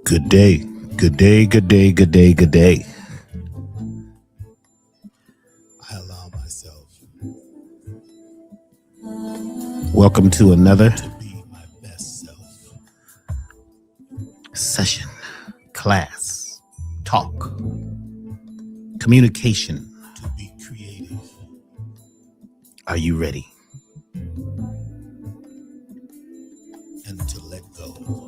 Good day, good day, good day, good day, good day. I allow myself. Welcome to another to be my best self session, class, talk, communication. To be creative. Are you ready? And to let go.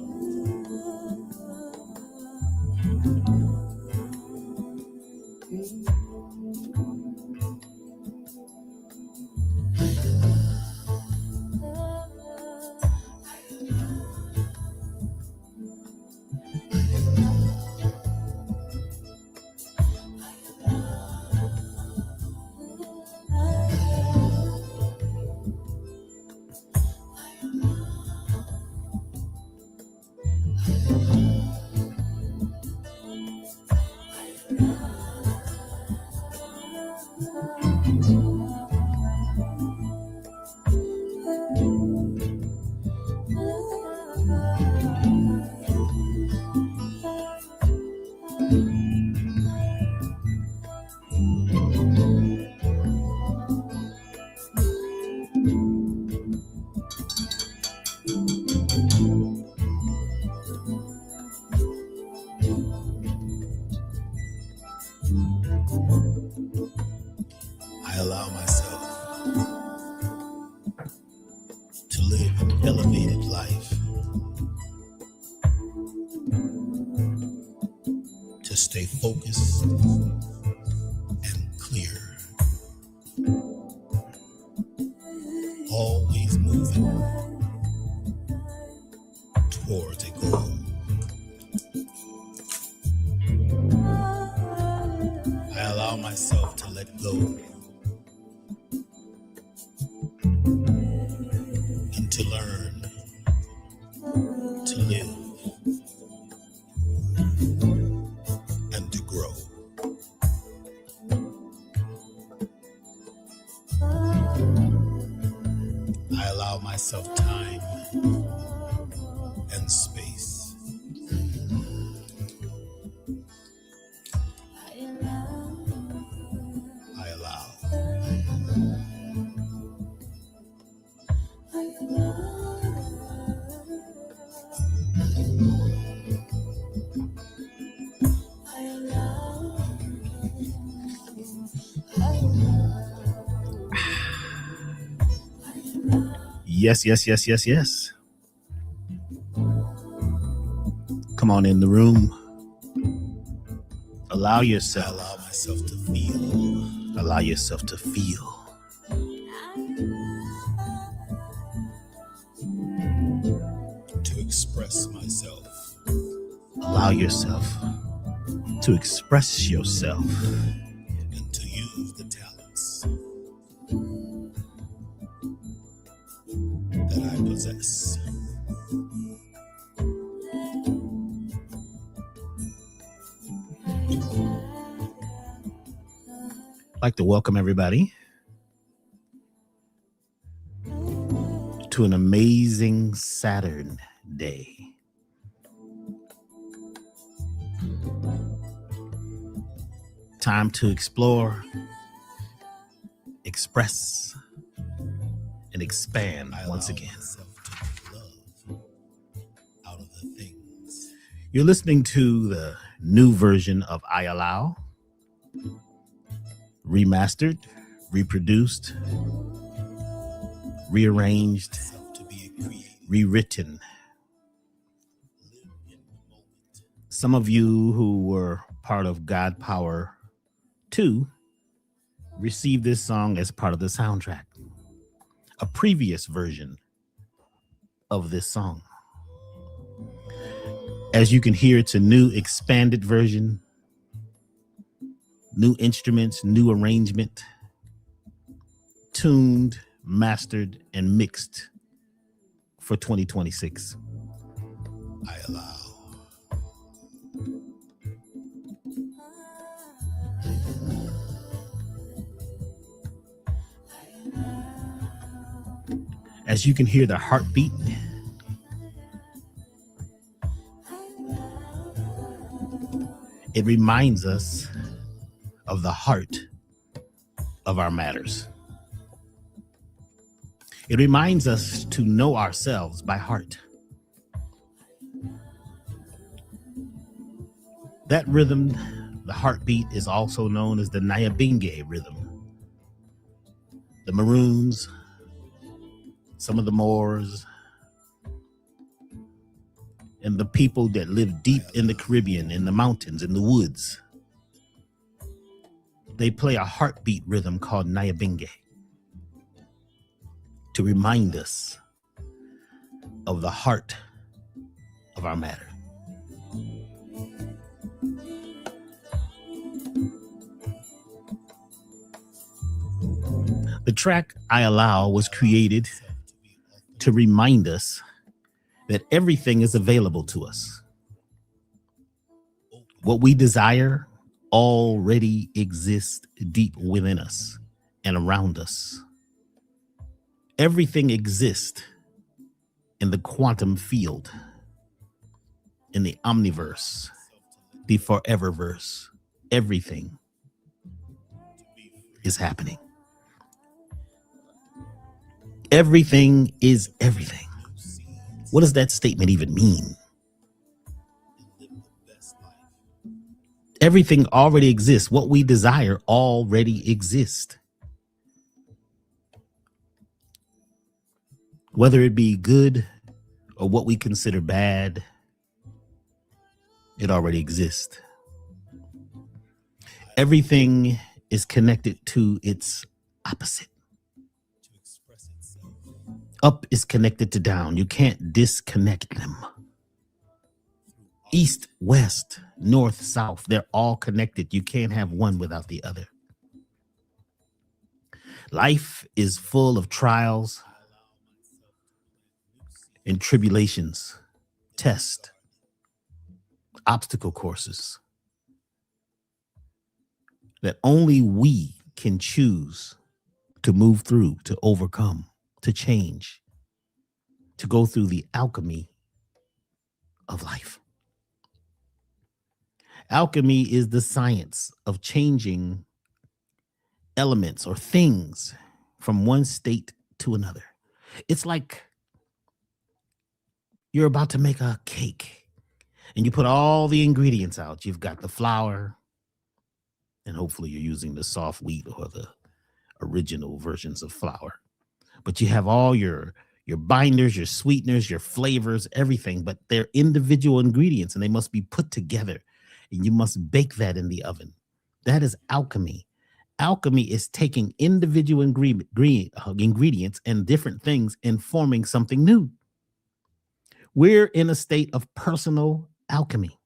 I allow myself to live an elevated life, to stay focused and clear, always moving towards a goal. I allow myself to let go and to learn to live and to grow. I allow myself time and space. I allow. Yes, yes, yes, yes, yes. Come on in the room. Allow yourself. I allow myself to feel. Allow yourself to feel. To express myself. Allow yourself to express yourself. And to use the talents that I possess. I'd like to welcome everybody to an amazing Saturn day. Time to explore, express, and expand once again. Out of the things. You're listening to the new version of I Allow, remastered, reproduced, rearranged, rewritten. Some of you who were part of God Power 2 received this song as part of the soundtrack, a previous version of this song. As you can hear, it's a new expanded version, new instruments, new arrangement, tuned, mastered, and mixed for 2026. I allow. As you can hear the heartbeat, it reminds us of the heart of our matters. It reminds us to know ourselves by heart. That rhythm, the heartbeat, is also known as the Nyabinge rhythm. The Maroons, some of the Moors, and the people that live deep in the Caribbean, in the mountains, in the woods, they play a heartbeat rhythm called Nyabinge to remind us of the heart of our matter. The track I Allow was created to remind us that everything is available to us. What we desire already exists deep within us and around us. Everything exists in the quantum field, in the omniverse, the foreververse. Everything is happening. Everything is everything. What does that statement even mean? Everything already exists. What we desire already exists. Whether it be good or what we consider bad, it already exists. Everything is connected to its opposite. Up is connected to down. You can't disconnect them. East, west, north, south, they're all connected. You can't have one without the other. Life is full of trials and tribulations, tests, obstacle courses that only we can choose to move through, to overcome, to change, to go through the alchemy of life. Alchemy is the science of changing elements or things from one state to another. It's like you're about to make a cake and you put all the ingredients out. You've got the flour, and hopefully you're using the soft wheat or the original versions of flour. But you have all your binders, your sweeteners, your flavors, everything, but they're individual ingredients and they must be put together, and you must bake that in the oven. That is alchemy. Alchemy is taking individual ingredients and different things and forming something new. We're in a state of personal alchemy.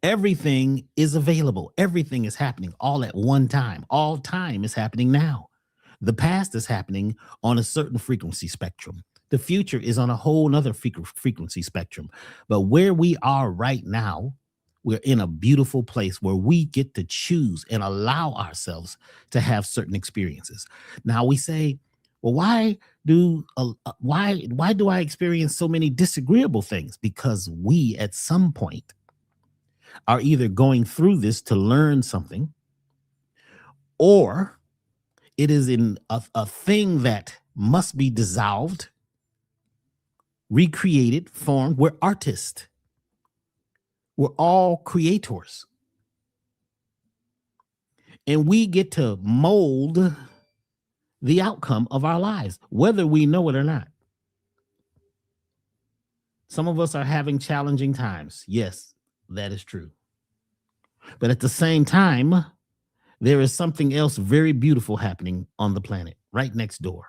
Everything is available. Everything is happening all at one time. All time is happening now. The past is happening on a certain frequency spectrum. The future is on a whole nother frequency spectrum. But where we are right now, we're in a beautiful place where we get to choose and allow ourselves to have certain experiences. Now we say, well, why do I experience so many disagreeable things? Because we at some point are either going through this to learn something, or it is in a thing that must be dissolved, recreated, formed. We're artists. We're all creators. And we get to mold the outcome of our lives, whether we know it or not. Some of us are having challenging times. Yes, that is true. But at the same time, there is something else very beautiful happening on the planet right next door.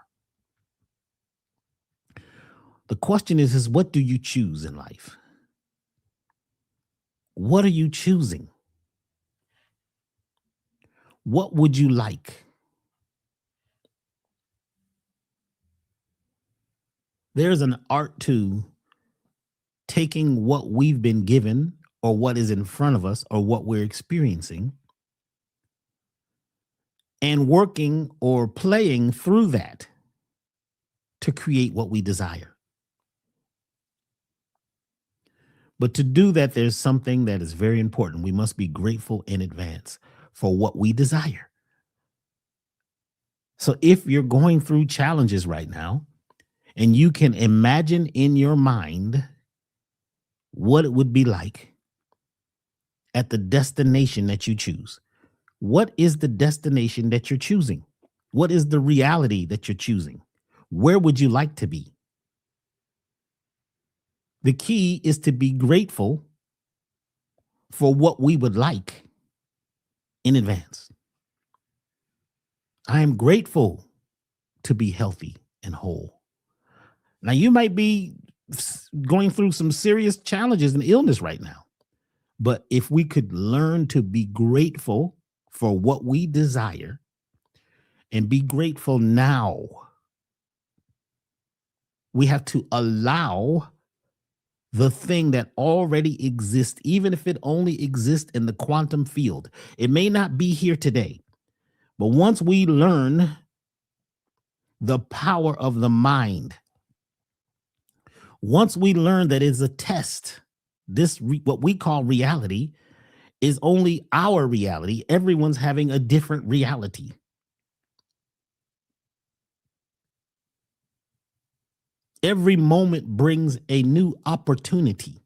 The question is what do you choose in life? What are you choosing? What would you like? There's an art to taking what we've been given or what is in front of us or what we're experiencing and working or playing through that to create what we desire. But to do that, there's something that is very important. We must be grateful in advance for what we desire. So if you're going through challenges right now and you can imagine in your mind what it would be like at the destination that you choose. What is the destination that you're choosing? What is the reality that you're choosing? Where would you like to be? The key is to be grateful for what we would like in advance. I am grateful to be healthy and whole. Now, you might be going through some serious challenges and illness right now, but if we could learn to be grateful for what we desire and be grateful now, we have to allow the thing that already exists, even if it only exists in the quantum field. It may not be here today, but once we learn the power of the mind, once we learn that it's a test, what we call reality is only our reality. Everyone's having a different reality. Every moment brings a new opportunity.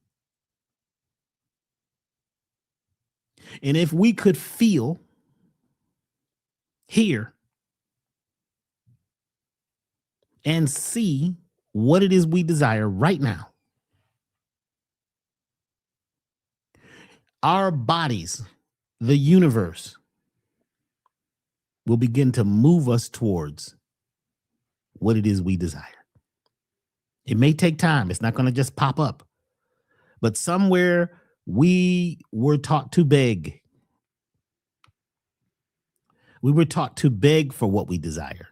And if we could feel, hear, and see what it is we desire right now, our bodies, the universe, will begin to move us towards what it is we desire. It may take time. It's not going to just pop up. But somewhere we were taught to beg. We were taught to beg for what we desire,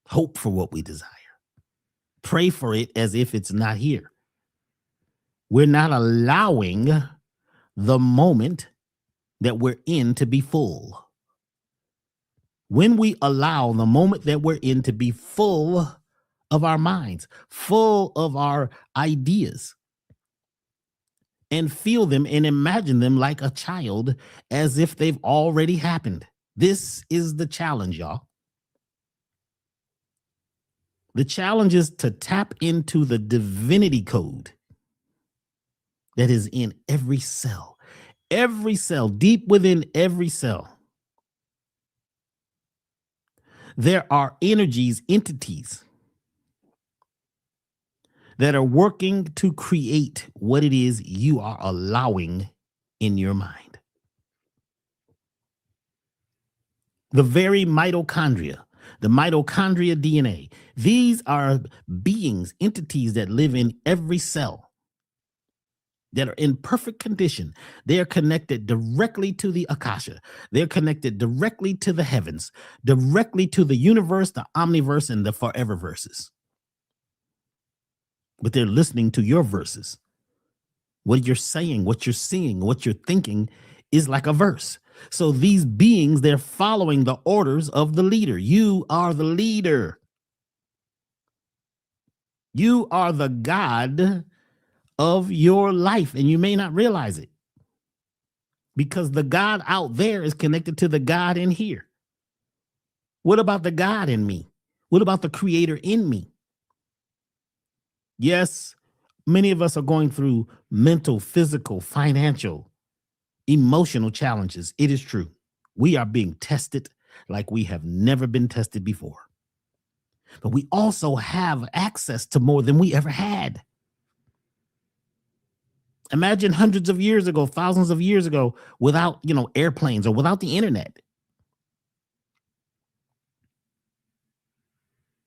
hope for what we desire, pray for it as if it's not here. We're not allowing the moment that we're in to be full. When we allow the moment that we're in to be full of our minds, full of our ideas, and feel them and imagine them like a child as if they've already happened. This is the challenge, y'all. The challenge is to tap into the divinity code that is in every cell, deep within every cell. There are energies, entities that are working to create what it is you are allowing in your mind. The very mitochondria, the mitochondria DNA, these are beings, entities that live in every cell that are in perfect condition. They are connected directly to the Akasha. They're connected directly to the heavens, directly to the universe, the omniverse, and the forever verses. But they're listening to your verses. What you're saying, what you're seeing, what you're thinking is like a verse. So these beings, they're following the orders of the leader. You are the leader. You are the God of your life, and you may not realize it because the God out there is connected to the God in here. What about the God in me? What about the creator in me? Yes, many of us are going through mental, physical, financial, emotional challenges. It is true. We are being tested like we have never been tested before. But we also have access to more than we ever had. Imagine hundreds of years ago, thousands of years ago, without, airplanes or without the internet.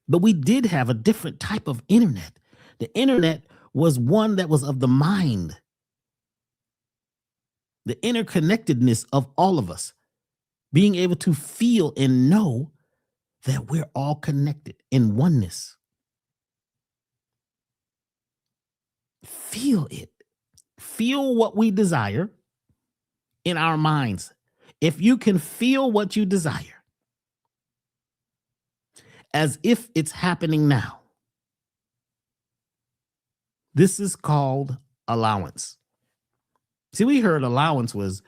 But we did have a different type of internet. The internet was one that was of the mind, the interconnectedness of all of us, being able to feel and know that we're all connected in oneness. Feel it. Feel what we desire in our minds. If you can feel what you desire as if it's happening now, this is called allowance. See, we heard allowance was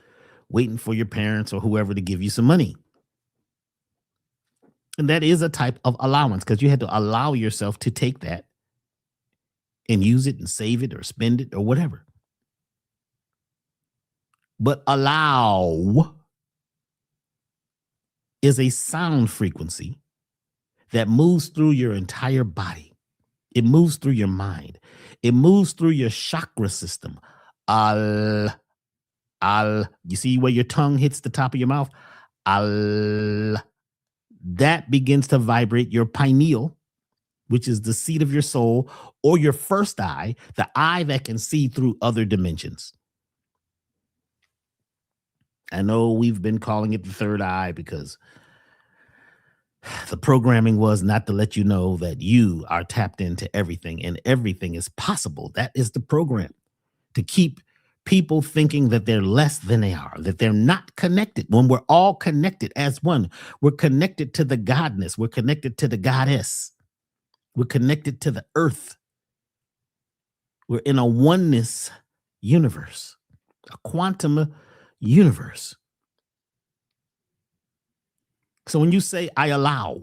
waiting for your parents or whoever to give you some money. And that is a type of allowance because you had to allow yourself to take that and use it and save it or spend it or whatever. But allow is a sound frequency that moves through your entire body. It moves through your mind. It moves through your chakra system. You see where your tongue hits the top of your mouth? That begins to vibrate your pineal, which is the seat of your soul, or your first eye, the eye that can see through other dimensions. I know we've been calling it the third eye because the programming was not to let you know that you are tapped into everything and everything is possible. That is the program, to keep people thinking that they're less than they are, that they're not connected. When we're all connected as one, we're connected to the godness, we're connected to the goddess, we're connected to the earth. We're in a oneness universe, a quantum universe. So when you say, I allow,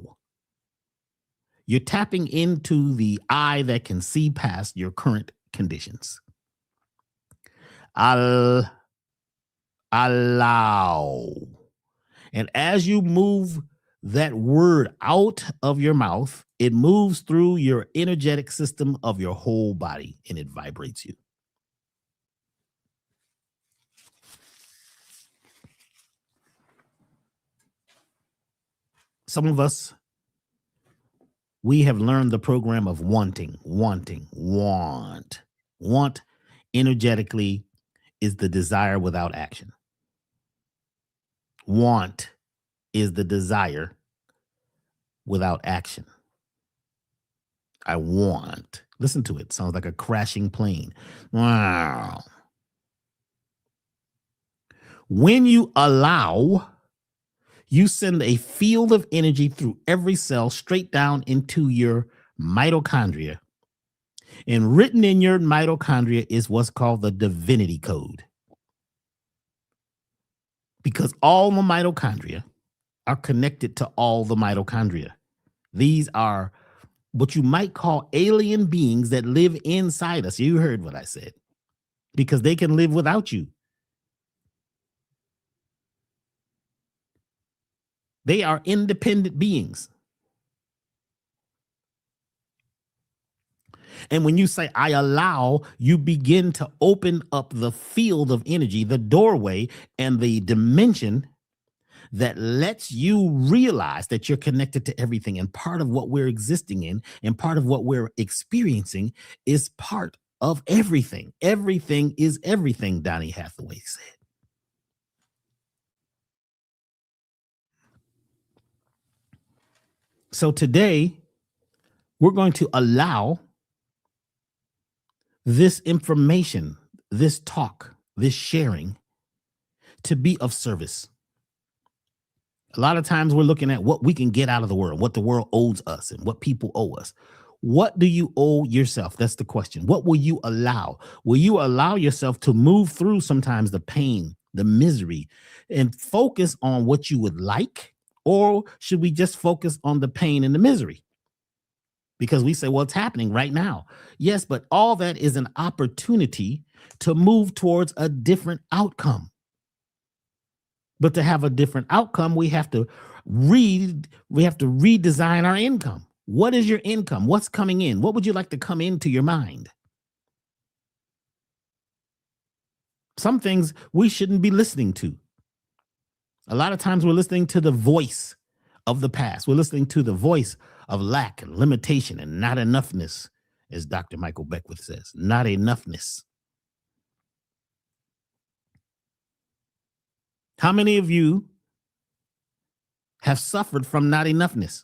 you're tapping into the eye that can see past your current conditions. I'll allow. And as you move that word out of your mouth, it moves through your energetic system of your whole body and it vibrates you. Some of us, we have learned the program of wanting. Want energetically is the desire without action. Want is the desire without action. I want. Listen to it. Sounds like a crashing plane. Wow. When you allow, you send a field of energy through every cell straight down into your mitochondria. And written in your mitochondria is what's called the divinity code. Because all the mitochondria are connected to all the mitochondria. These are what you might call alien beings that live inside us. You heard what I said. Because they can live without you. They are independent beings. And when you say, I allow, you begin to open up the field of energy, the doorway and the dimension that lets you realize that you're connected to everything. And part of what we're existing in and part of what we're experiencing is part of everything. Everything is everything, Donny Hathaway said. So today, we're going to allow this information, this talk, this sharing to be of service. A lot of times we're looking at what we can get out of the world, what the world owes us and what people owe us. What do you owe yourself? That's the question. What will you allow? Will you allow yourself to move through sometimes the pain, the misery, and focus on what you would like? Or should we just focus on the pain and the misery? Because we say, well, it's happening right now. Yes, but all that is an opportunity to move towards a different outcome. But to have a different outcome, we have to redesign our income. What is your income? What's coming in? What would you like to come into your mind? Some things we shouldn't be listening to. A lot of times we're listening to the voice of the past. We're listening to the voice of lack and limitation and not enoughness, as Dr. Michael Beckwith says, not enoughness. How many of you have suffered from not enoughness?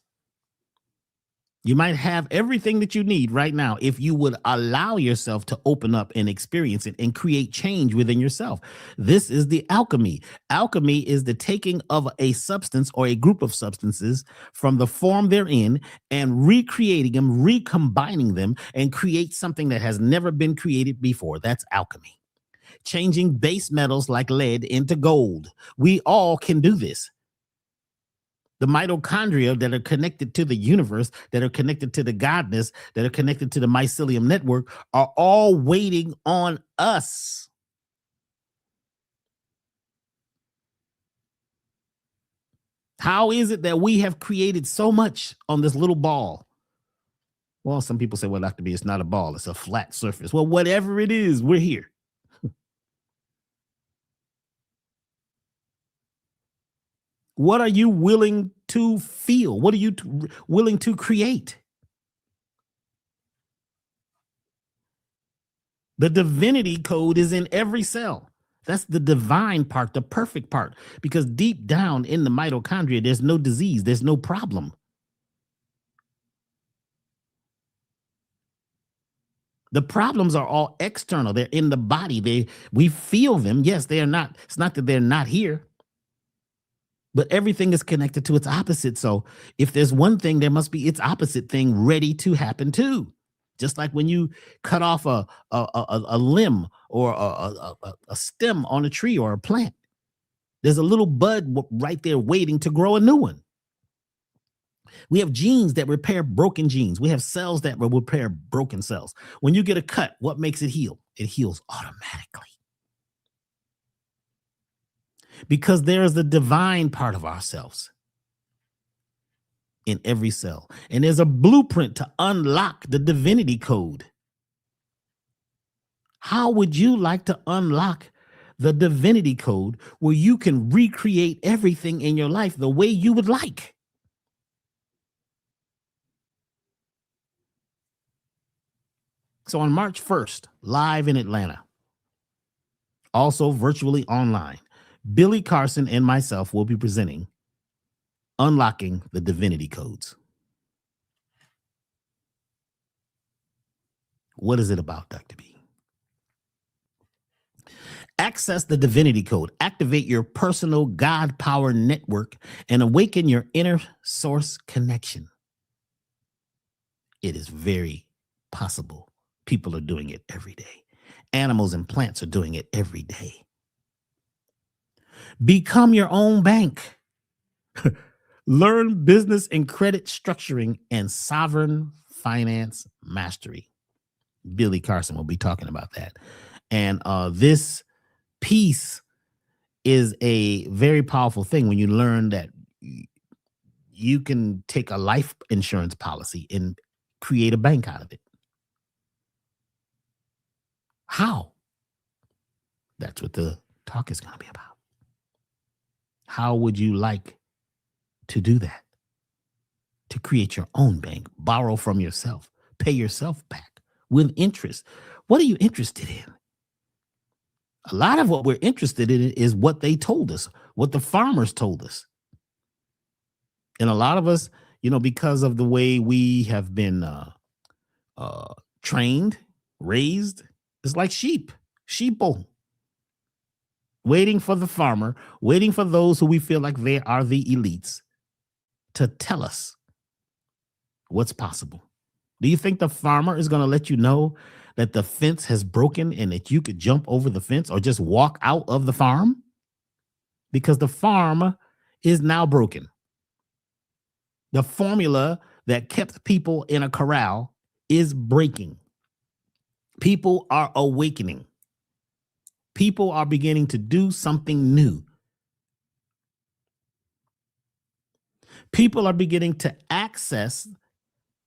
You might have everything that you need right now if you would allow yourself to open up and experience it and create change within yourself. This is the alchemy. Alchemy is the taking of a substance or a group of substances from the form they're in and recreating them, recombining them, and create something that has never been created before. That's alchemy. Changing base metals like lead into gold. We all can do this. The mitochondria that are connected to the universe, that are connected to the godness, that are connected to the mycelium network are all waiting on us. How is it that we have created so much on this little ball? Well, some people say, well, Dr. B, it's not a ball, it's a flat surface. Well, whatever it is, we're here. What are you willing to feel? What are you willing to create? The divinity code is in every cell. That's the divine part, the perfect part, because deep down in the mitochondria, there's no disease, there's no problem. The problems are all external. They're in the body. We feel them. Yes, they are not. It's not that they're not here, but everything is connected to its opposite. So if there's one thing, there must be its opposite thing ready to happen too. Just like when you cut off a limb or a stem on a tree or a plant, there's a little bud right there waiting to grow a new one. We have genes that repair broken genes. We have cells that will repair broken cells. When you get a cut, what makes it heal? It heals automatically. Because there is the divine part of ourselves in every cell. And there's a blueprint to unlock the divinity code. How would you like to unlock the divinity code where you can recreate everything in your life the way you would like? So on March 1st, live in Atlanta, also virtually online, Billy Carson and myself will be presenting Unlocking the Divinity Codes. What is it about, Dr. B? Access the divinity code, activate your personal God power network, and awaken your inner source connection. It is very possible. People are doing it every day. Animals and plants are doing it every day. Become your own bank. Learn business and credit structuring and sovereign finance mastery. Billy Carson will be talking about that. And this piece is a very powerful thing when you learn that you can take a life insurance policy and create a bank out of it. How? That's what the talk is going to be about. How would you like to do that? To create your own bank, borrow from yourself, pay yourself back with interest. What are you interested in? A lot of what we're interested in is what they told us, what the farmers told us. And a lot of us, because of the way we have been trained, raised, it's like sheeple, waiting for the farmer, waiting for those who we feel like they are the elites to tell us what's possible. Do you think the farmer is going to let you know that the fence has broken and that you could jump over the fence or just walk out of the farm? Because the farm is now broken. The formula that kept people in a corral is breaking. People are awakening. People are beginning to do something new. People are beginning to access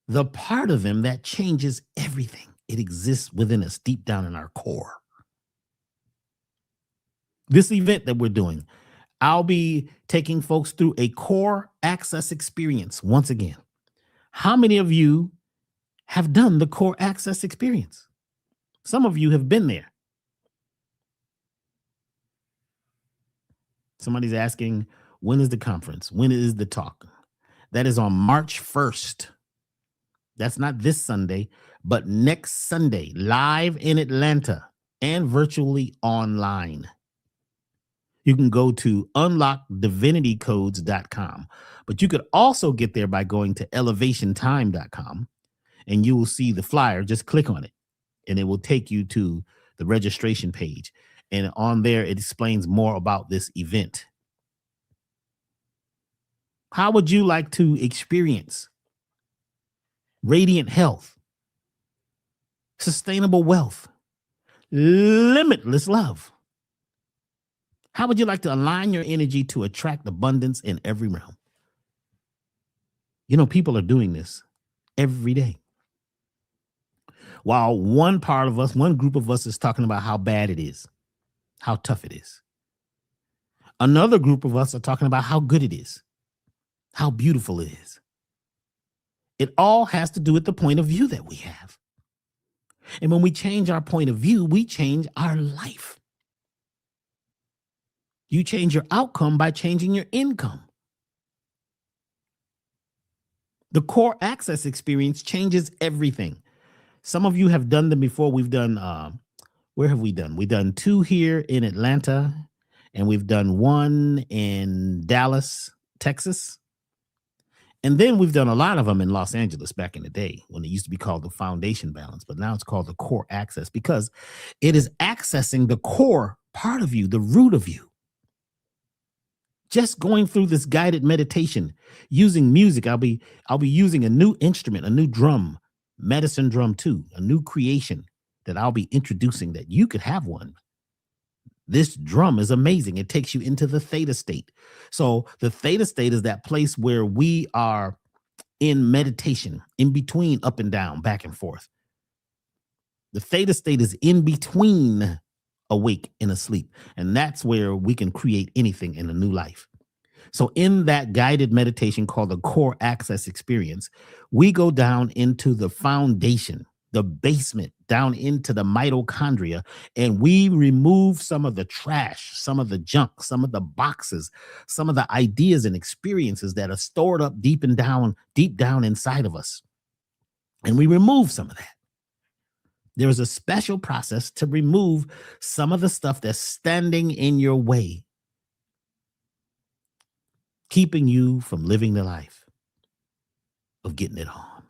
the part of them that changes everything. It exists within us, deep down in our core. This event that we're doing, I'll be taking folks through a core access experience once again. How many of you have done the core access experience? Some of you have been there. Somebody's asking, when is the conference? When is the talk? That is on March 1st. That's not this Sunday, but next Sunday, live in Atlanta and virtually online. You can go to unlockdivinitycodes.com, but you could also get there by going to elevationtime.com, and you will see the flyer. Just click on it and it will take you to the registration page. And on there, it explains more about this event. How would you like to experience radiant health, sustainable wealth, limitless love? How would you like to align your energy to attract abundance in every realm? You know, people are doing this every day. While one group of us is talking about how bad it is, how tough it is. Another group of us are talking about how good it is, how beautiful it is. It all has to do with the point of view that we have. And when we change our point of view, we change our life. You change your outcome by changing your income. The core access experience changes everything. Some of you have done them before. We've done, where have we done? We've done 2 here in Atlanta, and we've done 1 in Dallas, Texas. And then we've done a lot of them in Los Angeles back in the day when it used to be called the Foundation Balance, but now it's called the Core Access because it is accessing the core part of you, the root of you. Just going through this guided meditation using music. I'll be using a new instrument, a new drum, medicine drum 2, a new creation that I'll be introducing that you could have one. This drum is amazing. It takes you into the theta state. So the theta state is that place where we are in meditation, in between up and down, back and forth. The theta state is in between awake and asleep. And that's where we can create anything in a new life. So in that guided meditation called the Core Access Experience, we go down into the foundation, the basement, down into the mitochondria, and we remove some of the trash, some of the junk, some of the boxes, some of the ideas and experiences that are stored up deep down inside of us. And we remove some of that. There is a special process to remove some of the stuff that's standing in your way, keeping you from living the life of getting it on.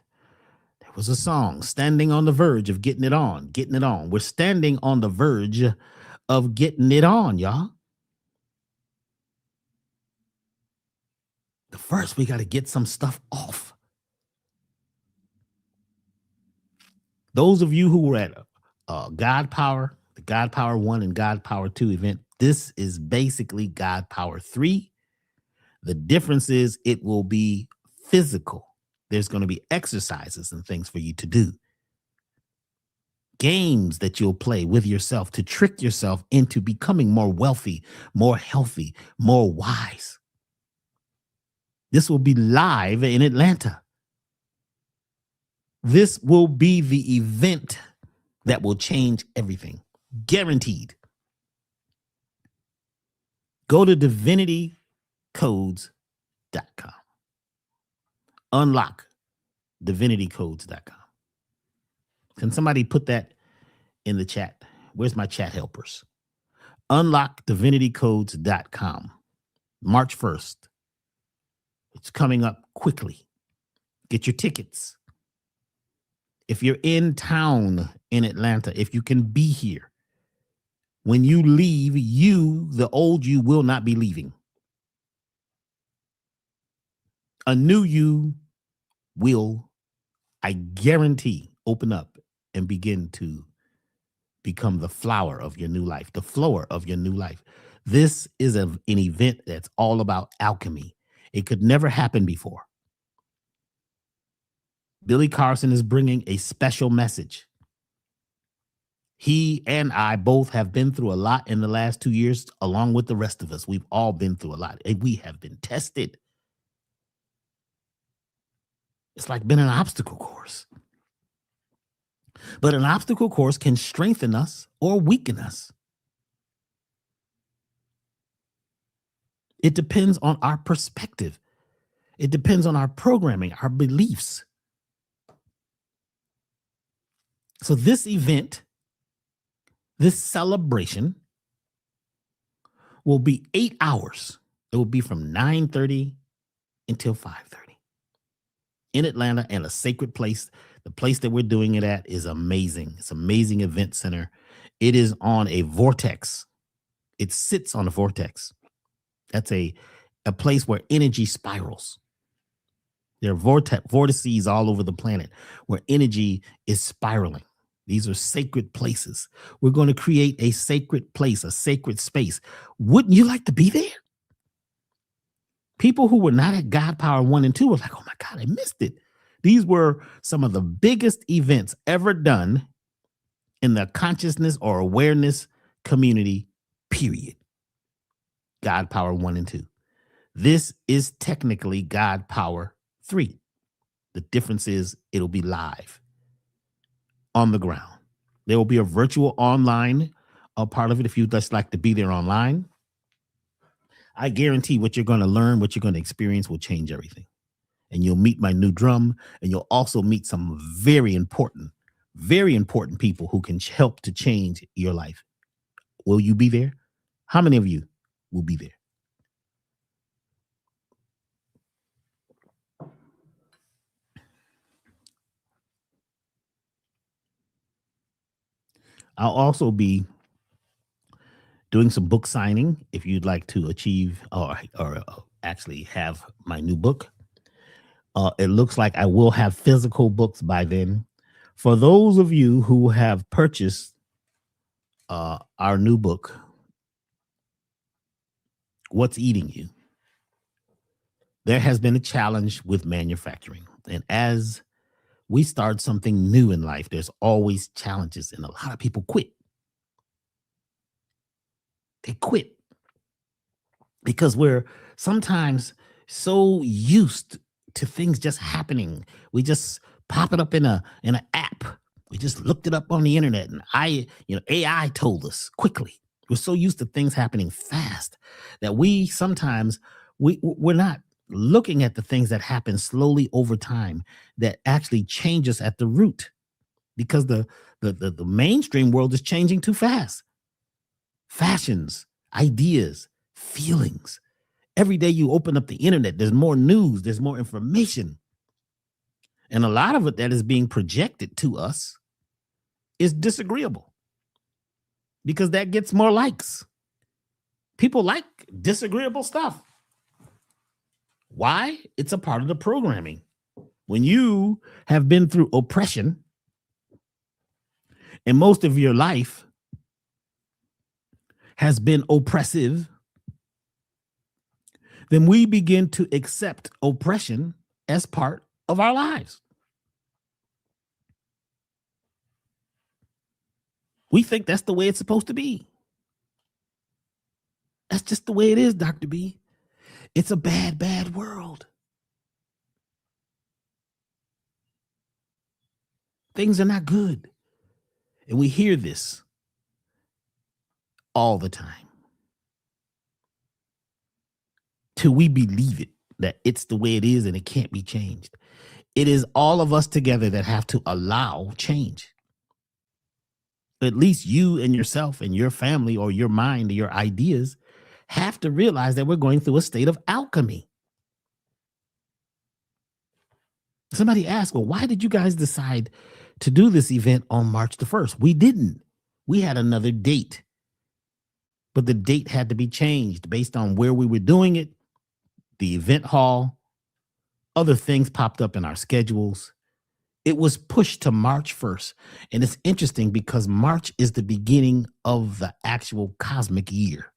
There was a song, standing on the verge of getting it on, getting it on. We're standing on the verge of getting it on, y'all. But first, we got to get some stuff off. Those of you who were at God Power, the God Power 1 and God Power 2 event, this is basically God Power 3. The difference is it will be physical. There's going to be exercises and things for you to do. Games that you'll play with yourself to trick yourself into becoming more wealthy, more healthy, more wise. This will be live in Atlanta. This will be the event that will change everything. Guaranteed. Go to divinitycodes.com. Unlock divinitycodes.com. Can somebody put that in the chat? Where's my chat helpers? Unlock divinitycodes.com. March 1st. It's coming up quickly. Get your tickets. If you're in town in Atlanta, if you can be here, when you leave, the old you will not be leaving. A new you will, I guarantee, open up and begin to become the flower of your new life, the flower of your new life. This is an event that's all about alchemy. It could never happen before. Billy Carson is bringing a special message. He and I both have been through a lot in the last 2 years, along with the rest of us. We've all been through a lot, and we have been tested. It's like been an obstacle course. But an obstacle course can strengthen us or weaken us. It depends on our perspective. It depends on our programming, our beliefs. So this event, this celebration will be 8 hours. It will be from 9:30 until 5:30 in Atlanta, and a sacred place. The place that we're doing it at is amazing. It's an amazing event center. It is on a vortex. It sits on a vortex. That's a place where energy spirals. There are vortices all over the planet where energy is spiraling. These are sacred places. We're going to create a sacred place, a sacred space. Wouldn't you like to be there? People who were not at God Power 1 and 2 were like, oh my God, I missed it. These were some of the biggest events ever done in the consciousness or awareness community, period. God Power 1 and 2. This is technically God Power 3. The difference is it'll be live on the ground. There will be a virtual online part of it if you'd just like to be there online. I guarantee what you're going to learn, what you're going to experience will change everything. And you'll meet my new drum, and you'll also meet some very important people who can help to change your life. Will you be there? How many of you will be there? I'll also be doing some book signing if you'd like to achieve or actually have my new book. It looks like I will have physical books by then. For those of you who have purchased our new book, What's Eating You? There has been a challenge with manufacturing. And as we start something new in life, there's always challenges, and a lot of people quit. They quit because we're sometimes so used to things just happening. We just pop it up in an app. We just looked it up on the internet, and AI told us quickly. We're so used to things happening fast that we sometimes we're not looking at the things that happen slowly over time that actually change us at the root, because the mainstream world is changing too fast. Fashions, ideas, feelings. Every day you open up the internet, there's more news, there's more information. And a lot of it that is being projected to us is disagreeable because that gets more likes. People like disagreeable stuff. Why? It's a part of the programming. When you have been through oppression and most of your life has been oppressive, then we begin to accept oppression as part of our lives. We think that's the way it's supposed to be. That's just the way it is, Dr. B. It's a bad, bad world. Things are not good. And we hear this all the time. Till we believe it, that it's the way it is and it can't be changed. It is all of us together that have to allow change. At least you and yourself and your family or your mind or your ideas have to realize that we're going through a state of alchemy. Somebody asked, well, why did you guys decide to do this event on March the 1st? We didn't. We had another date, but the date had to be changed based on where we were doing it, the event hall, other things popped up in our schedules. It was pushed to March 1st. And it's interesting because March is the beginning of the actual cosmic year.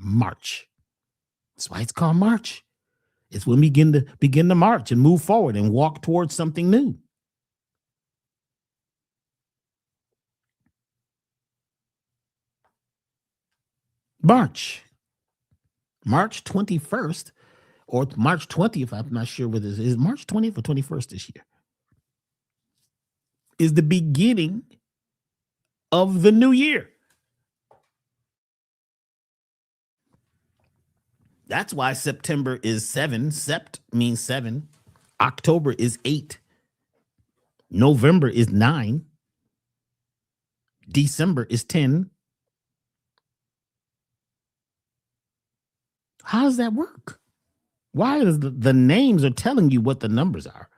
March. That's why it's called March. It's when we begin to march and move forward and walk towards something new. March 21st or March 20th. I'm not sure whether it is March 20th or 21st this year. Is the beginning of the new year. That's why September is 7. Sept means 7. October is 8. November is 9. December is 10. How does that work? Why is the names are telling you what the numbers are?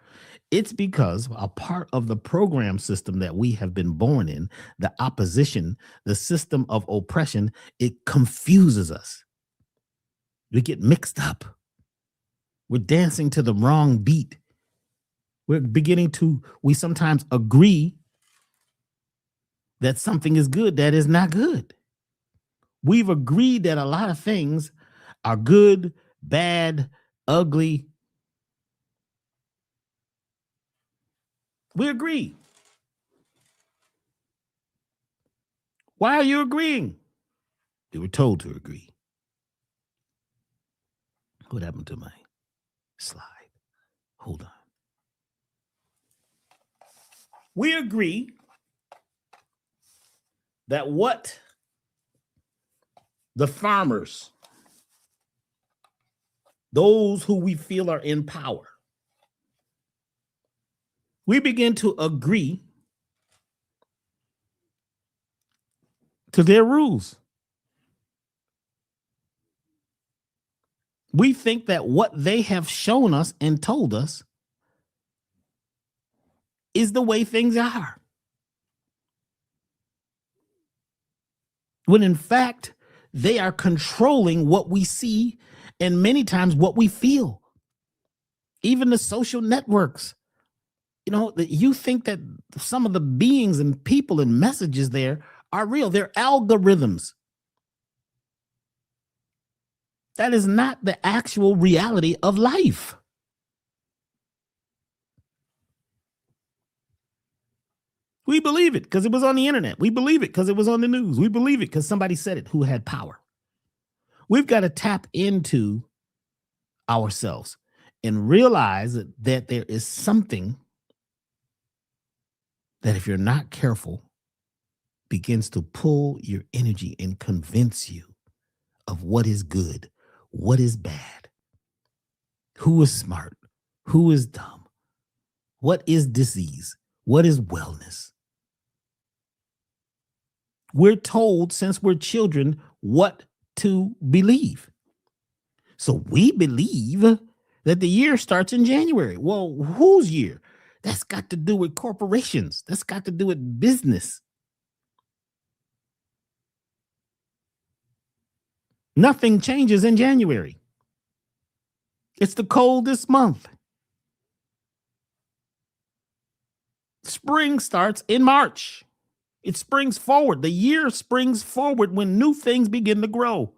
It's because a part of the program system that we have been born in, the opposition, the system of oppression, it confuses us. We get mixed up. We're dancing to the wrong beat. We sometimes agree that something is good that is not good. We've agreed that a lot of things are good, bad, ugly. We agree. Why are you agreeing? They were told to agree. What happened to my slide? Hold on. We agree that what the farmers, those who we feel are in power, we begin to agree to their rules. We think that what they have shown us and told us is the way things are. When in fact, they are controlling what we see and many times what we feel. Even the social networks. You know, you think that some of the beings and people and messages there are real. They're algorithms. That is not the actual reality of life. We believe it because it was on the internet. We believe it because it was on the news. We believe it because somebody said it who had power. We've got to tap into ourselves and realize that there is something that, if you're not careful, begins to pull your energy and convince you of what is good, what is bad, who is smart, who is dumb, what is disease, what is wellness. We're told since we're children what to believe. So we believe that the year starts in January. Well, whose year? That's got to do with corporations. That's got to do with business. Nothing changes in January. It's the coldest month. Spring starts in March. It springs forward. The year springs forward when new things begin to grow.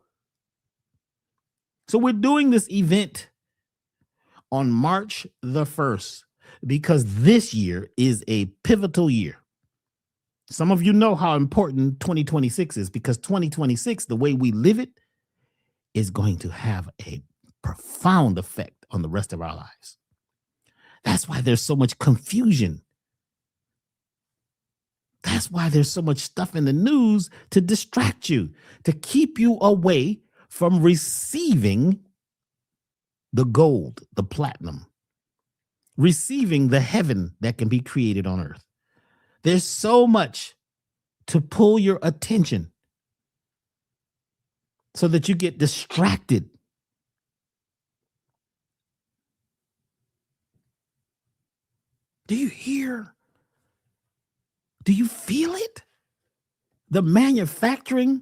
So we're doing this event on March the 1st because this year is a pivotal year. Some of you know how important 2026 is because 2026, the way we live it, is going to have a profound effect on the rest of our lives. That's why there's so much confusion. That's why there's so much stuff in the news to distract you, to keep you away from receiving the gold, the platinum, receiving the heaven that can be created on earth. There's so much to pull your attention so that you get distracted. Do you hear? Do you feel it? The manufacturing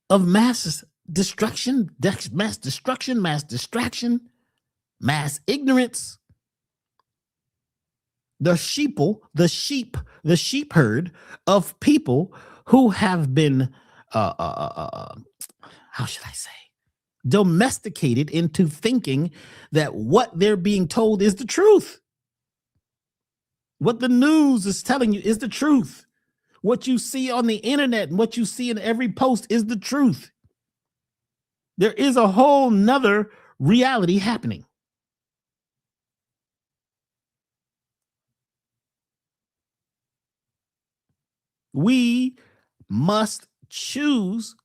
of mass destruction, mass distraction, mass ignorance. The sheep herd of people who have been, how should I say, domesticated into thinking that what they're being told is the truth. What the news is telling you is the truth. What you see on the internet and what you see in every post is the truth. There is a whole nother reality happening. We must choose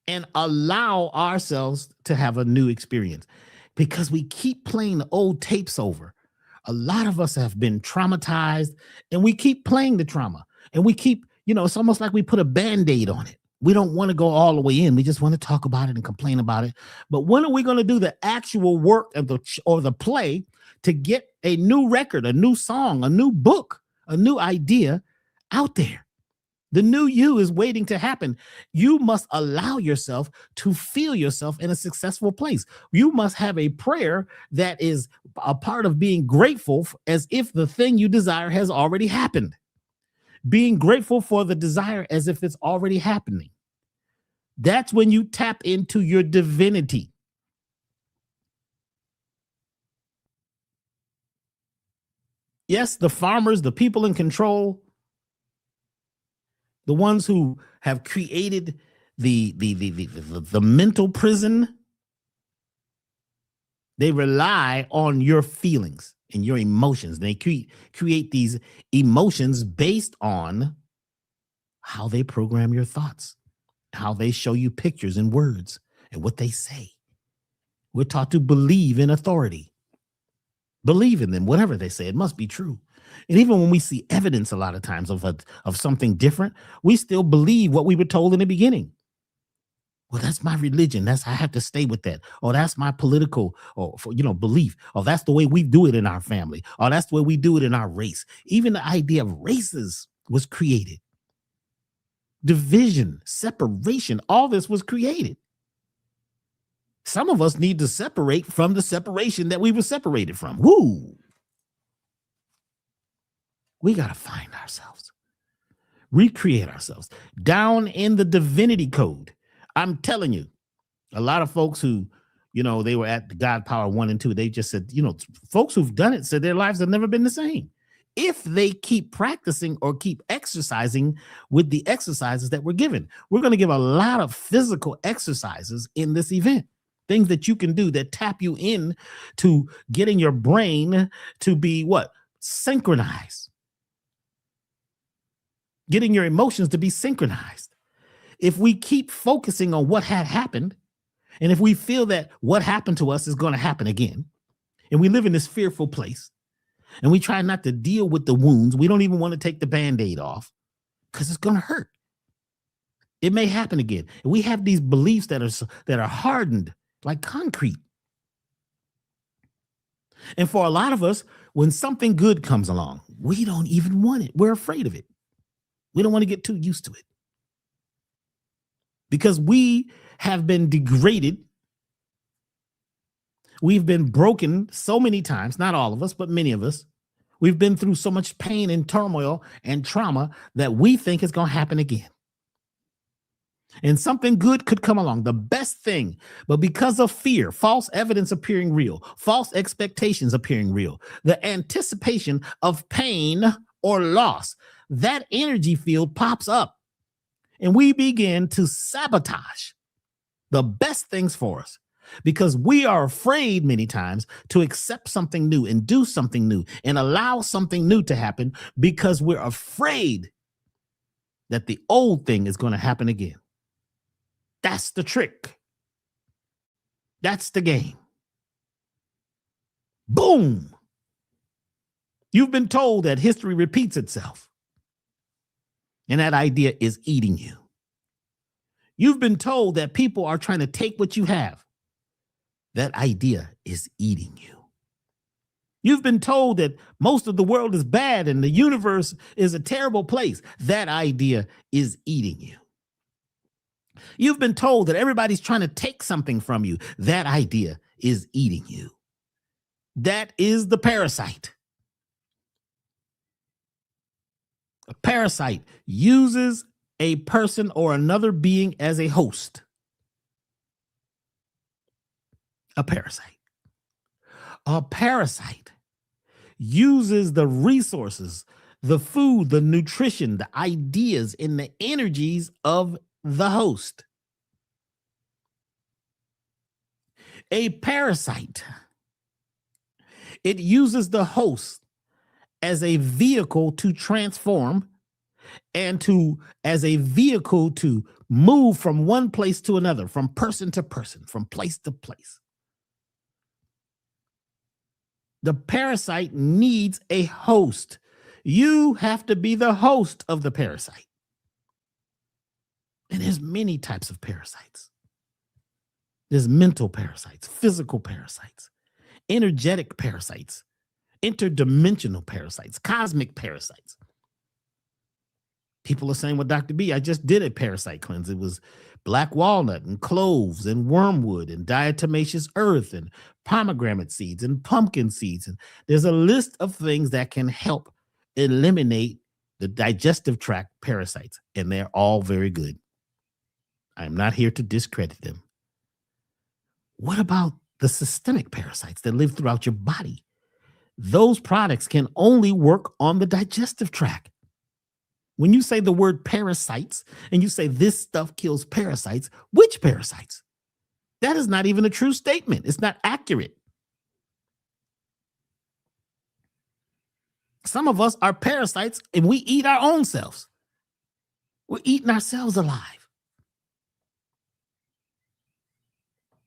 and allow ourselves to have a new experience because we keep playing the old tapes over. A lot of us have been traumatized and we keep playing the trauma and we keep, it's almost like we put a band-aid on it. We don't want to go all the way in. We just want to talk about it and complain about it. But when are we going to do the actual work of the play to get a new record, a new song, a new book, a new idea out there? The new you is waiting to happen. You must allow yourself to feel yourself in a successful place. You must have a prayer that is a part of being grateful as if the thing you desire has already happened. Being grateful for the desire as if it's already happening. That's when you tap into your divinity. Yes, the farmers, the people in control, the ones who have created the mental prison, they rely on your feelings and your emotions. They create these emotions based on how they program your thoughts, how they show you pictures and words and what they say. We're taught to believe in authority. Believe in them, whatever they say, it must be true. And even when we see evidence a lot of times of something different, we still believe what we were told in the beginning. Well, that's my religion. I have to stay with that. Or that's my political belief. Or that's the way we do it in our family. Or that's the way we do it in our race. Even the idea of races was created. Division, separation, all this was created. Some of us need to separate from the separation that we were separated from. Woo! We got to find ourselves, recreate ourselves down in the divinity code. I'm telling you, a lot of folks who, they were at the God Power 1 and 2, they just said, folks who've done it said their lives have never been the same. If they keep practicing or keep exercising with the exercises that we're given. We're going to give a lot of physical exercises in this event. Things that you can do that tap you in to getting your brain to be what? Synchronized. Getting your emotions to be synchronized. If we keep focusing on what had happened, and if we feel that what happened to us is going to happen again, and we live in this fearful place, and we try not to deal with the wounds, we don't even want to take the Band-Aid off because it's going to hurt. It may happen again. And we have these beliefs that are hardened like concrete. And for a lot of us, when something good comes along, we don't even want it. We're afraid of it. We don't want to get too used to it. Because we have been degraded. We've been broken so many times, not all of us, but many of us. We've been through so much pain and turmoil and trauma that we think it's going to happen again. And something good could come along, the best thing. But because of fear, false evidence appearing real, false expectations appearing real, the anticipation of pain or loss, that energy field pops up. And we begin to sabotage the best things for us because we are afraid many times to accept something new and do something new and allow something new to happen because we're afraid that the old thing is going to happen again. That's the trick. That's the game. Boom. You've been told that history repeats itself. And that idea is eating you. You've been told that people are trying to take what you have. That idea is eating you. You've been told that most of the world is bad and the universe is a terrible place. That idea is eating you. You've been told that everybody's trying to take something from you. That idea is eating you. That is the parasite. A parasite uses a person or another being as a host. A parasite. A parasite uses the resources, the food, the nutrition, the ideas, and the energies of the host. A parasite, it uses the host as a vehicle to transform and to as a vehicle to move from one place to another, from person to person, from place to place. The parasite needs a host. You have to be the host of the parasite. And there's many types of parasites. There's mental parasites, physical parasites, energetic parasites, interdimensional parasites, cosmic parasites. People are saying, well, Dr. B, I just did a parasite cleanse. It was black walnut and cloves and wormwood and diatomaceous earth and pomegranate seeds and pumpkin seeds. And there's a list of things that can help eliminate the digestive tract parasites, and they're all very good. I'm not here to discredit them. What about the systemic parasites that live throughout your body? Those products can only work on the digestive tract. When you say the word parasites and you say this stuff kills parasites, which parasites? That is not even a true statement. It's not accurate. Some of us are parasites and we eat our own selves. We're eating ourselves alive.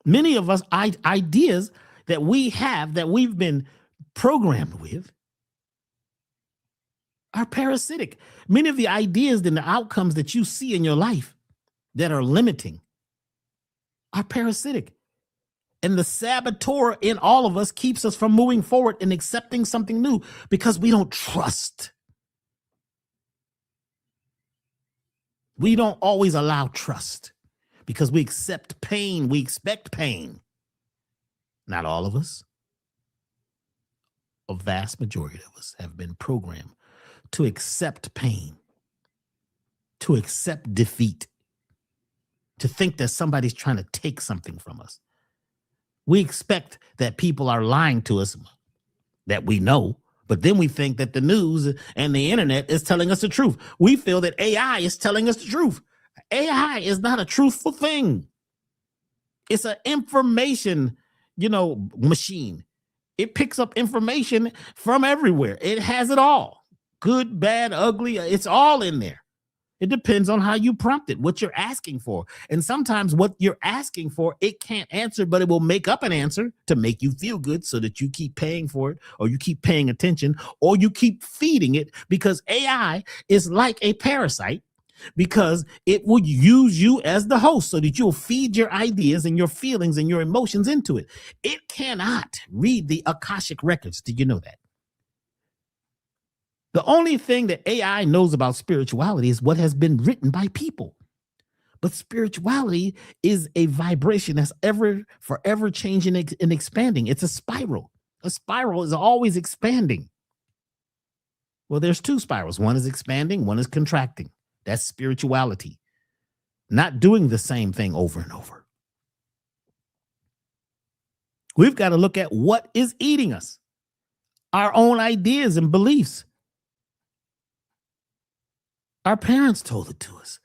Many of us ideas that we have that we've been programmed with are parasitic. Many of the ideas and the outcomes that you see in your life that are limiting are parasitic. And the saboteur in all of us keeps us from moving forward and accepting something new because we don't trust. We don't always allow trust because we accept pain. We expect pain. Not all of us. A vast majority of us have been programmed to accept pain, to accept defeat, to think that somebody's trying to take something from us. We expect that people are lying to us that we know, but then we think that the news and the internet is telling us the truth. We feel that AI is telling us the truth. AI is not a truthful thing. It's an information, machine. It picks up information from everywhere. It has it all. Good, bad, ugly. It's all in there. It depends on how you prompt it, what you're asking for. And sometimes what you're asking for, it can't answer, but it will make up an answer to make you feel good so that you keep paying for it, or you keep paying attention, or you keep feeding it, because AI is like a parasite, because it will use you as the host so that you'll feed your ideas and your feelings and your emotions into it. It cannot read the Akashic records. Did you know that? The only thing that AI knows about spirituality is what has been written by people. But spirituality is a vibration that's forever changing and expanding. It's a spiral. A spiral is always expanding. Well, there's two spirals. One is expanding, one is contracting. That's spirituality. Not doing the same thing over and over. We've got to look at what is eating us. Our own ideas and beliefs. Our parents told it to us.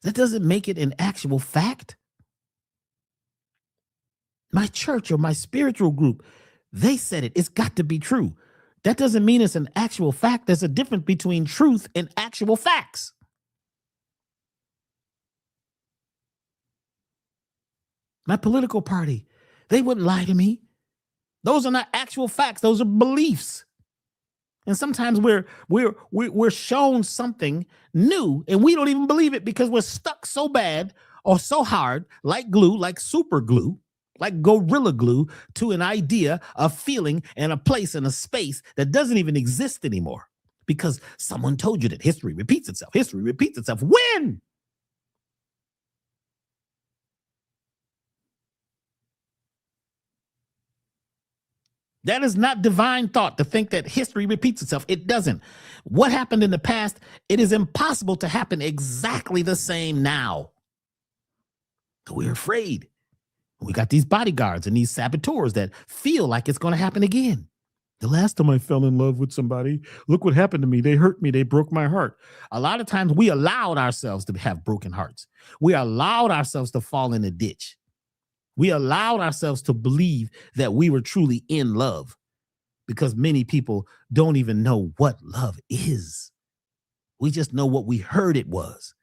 That doesn't make it an actual fact. My church or my spiritual group, they said it. It's got to be true. That doesn't mean it's an actual fact. There's a difference between truth and actual facts. My political party, they wouldn't lie to me. Those are not actual facts. Those are beliefs. And sometimes we're shown something new and we don't even believe it because we're stuck so bad or so hard, like glue, like super glue, like gorilla glue, to an idea, a feeling, and a place and a space that doesn't even exist anymore because someone told you that history repeats itself. History repeats itself. When? That is not divine thought to think that history repeats itself. It doesn't. What happened in the past, it is impossible to happen exactly the same now. So we're afraid. We got these bodyguards and these saboteurs that feel like it's going to happen again. The last time I fell in love with somebody, look what happened to me. They hurt me. They broke my heart. A lot of times we allowed ourselves to have broken hearts. We allowed ourselves to fall in a ditch. We allowed ourselves to believe that we were truly in love because many people don't even know what love is. We just know what we heard it was.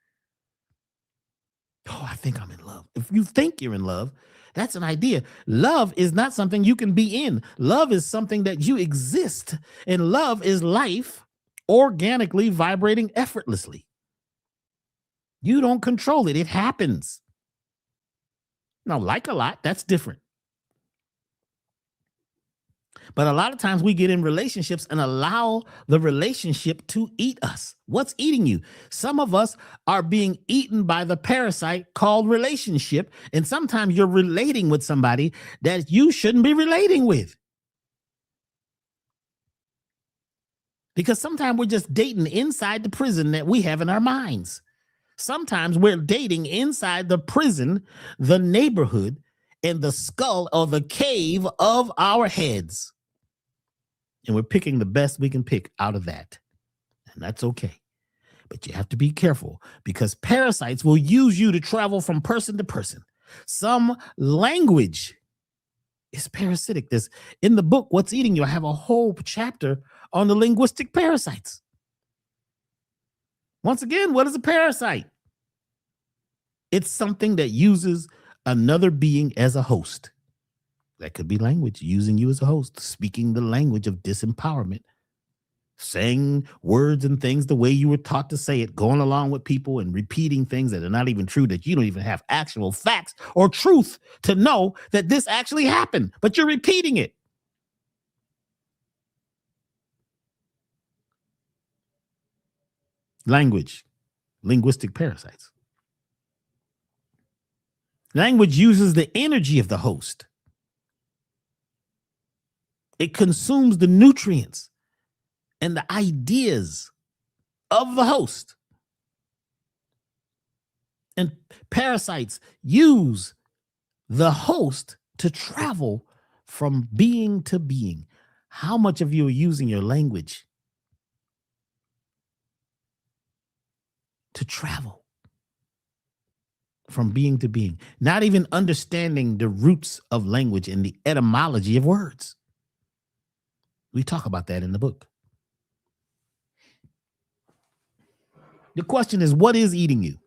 Oh, I think I'm in love. If you think you're in love, that's an idea. Love is not something you can be in. Love is something that you exist. And love is life organically vibrating effortlessly. You don't control it, it happens. Now, like a lot, that's different. But a lot of times we get in relationships and allow the relationship to eat us. What's eating you? Some of us are being eaten by the parasite called relationship. And sometimes you're relating with somebody that you shouldn't be relating with. Because sometimes we're just dating inside the prison that we have in our minds. Sometimes we're dating inside the prison, the neighborhood, and the skull or the cave of our heads. And we're picking the best we can pick out of that. And that's okay. But you have to be careful because parasites will use you to travel from person to person. Some language is parasitic. This in the book, What's Eating You, I have a whole chapter on the linguistic parasites. Once again, what is a parasite? It's something that uses another being as a host. That could be language, using you as a host, speaking the language of disempowerment, saying words and things the way you were taught to say it, going along with people and repeating things that are not even true, that you don't even have actual facts or truth to know that this actually happened, but you're repeating it. Language, linguistic parasites. Language uses the energy of the host. It consumes the nutrients and the ideas of the host. And parasites use the host to travel from being to being. How much of you are using your language to travel from being to being? Not even understanding the roots of language and the etymology of words. We talk about that in the book. The question is, what is eating you?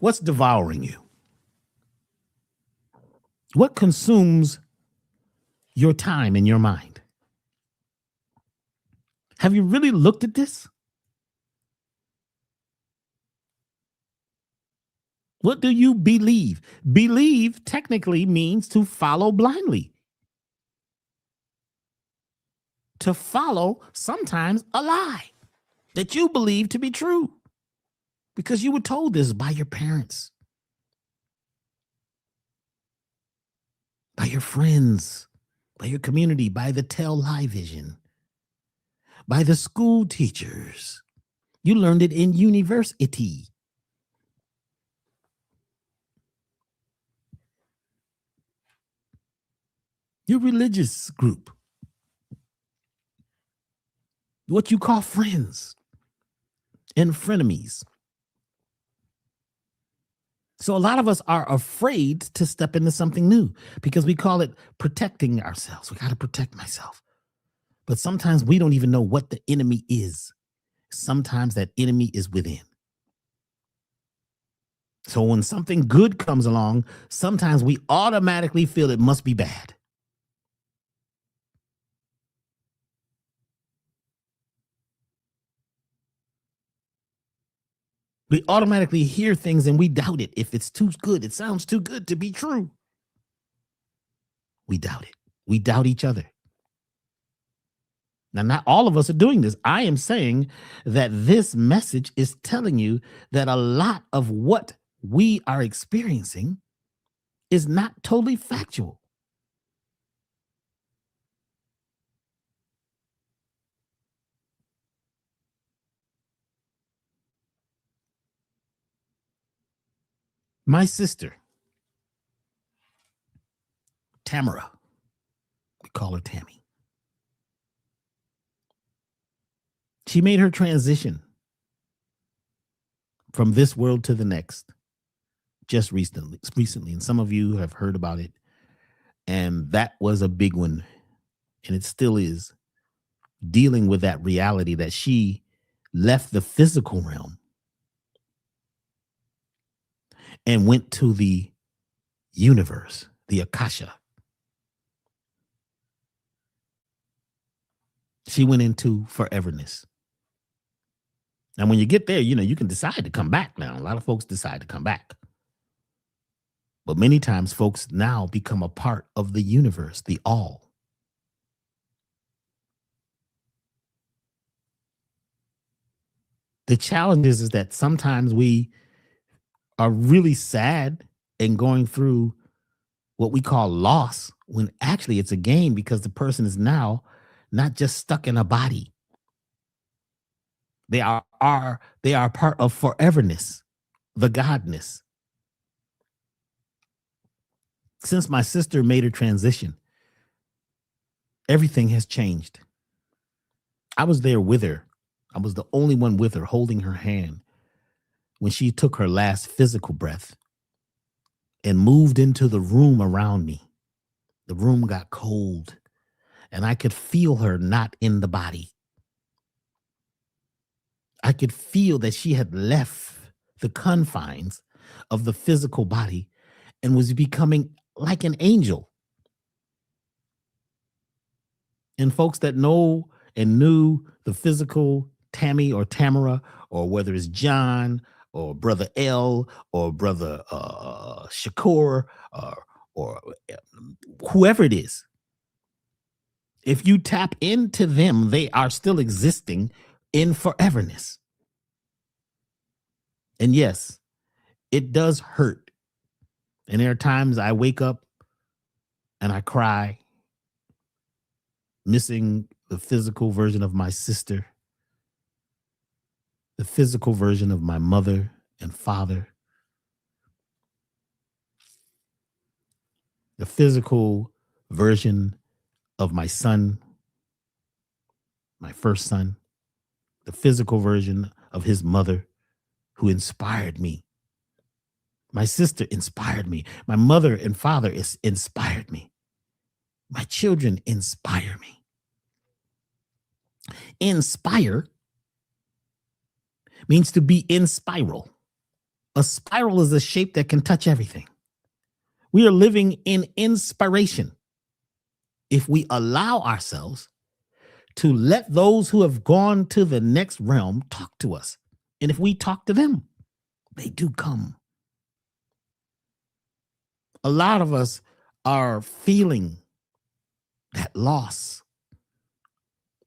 What's devouring you? What consumes your time and your mind? Have you really looked at this? What do you believe? Believe technically means to follow blindly. To follow sometimes a lie that you believe to be true because you were told this by your parents, by your friends, by your community, by the tell lie vision, by the school teachers. You learned it in university. Your religious group, what you call friends and frenemies. So a lot of us are afraid to step into something new because we call it protecting ourselves. We got to protect myself. But sometimes we don't even know what the enemy is. Sometimes that enemy is within. So when something good comes along, sometimes we automatically feel it must be bad. We automatically hear things and we doubt it. If it's too good, it sounds too good to be true. We doubt it. We doubt each other. Now, not all of us are doing this. I am saying that this message is telling you that a lot of what we are experiencing is not totally factual. My sister, Tamara, we call her Tammy. She made her transition from this world to the next just recently. And some of you have heard about it. And that was a big one. And it still is, dealing with that reality that she left the physical realm and went to the universe, the Akasha. She went into foreverness. And when you get there, you can decide to come back now. A lot of folks decide to come back. But many times folks now become a part of the universe, the all. The challenge is that sometimes we are really sad and going through what we call loss, when actually it's a gain, because the person is now not just stuck in a body. They are part of foreverness, the godness. Since my sister made her transition, everything has changed. I was there with her. I was the only one with her, holding her hand when she took her last physical breath and moved into the room around me. The room got cold and I could feel her not in the body. I could feel that she had left the confines of the physical body and was becoming like an angel. And folks that know and knew the physical Tammy or Tamara, or whether it's John or Brother L or Brother Shakur or whoever it is, if you tap into them, they are still existing in foreverness. And yes, it does hurt. And there are times I wake up and I cry, missing the physical version of my sister, the physical version of my mother and father, the physical version of my son, my first son, the physical version of his mother who inspired me. My sister inspired me. My mother and father inspired me. My children inspire me. Inspire means to be in spiral. A spiral is a shape that can touch everything. We are living in inspiration if we allow ourselves to let those who have gone to the next realm talk to us. And if we talk to them, they do come. A lot of us are feeling that loss.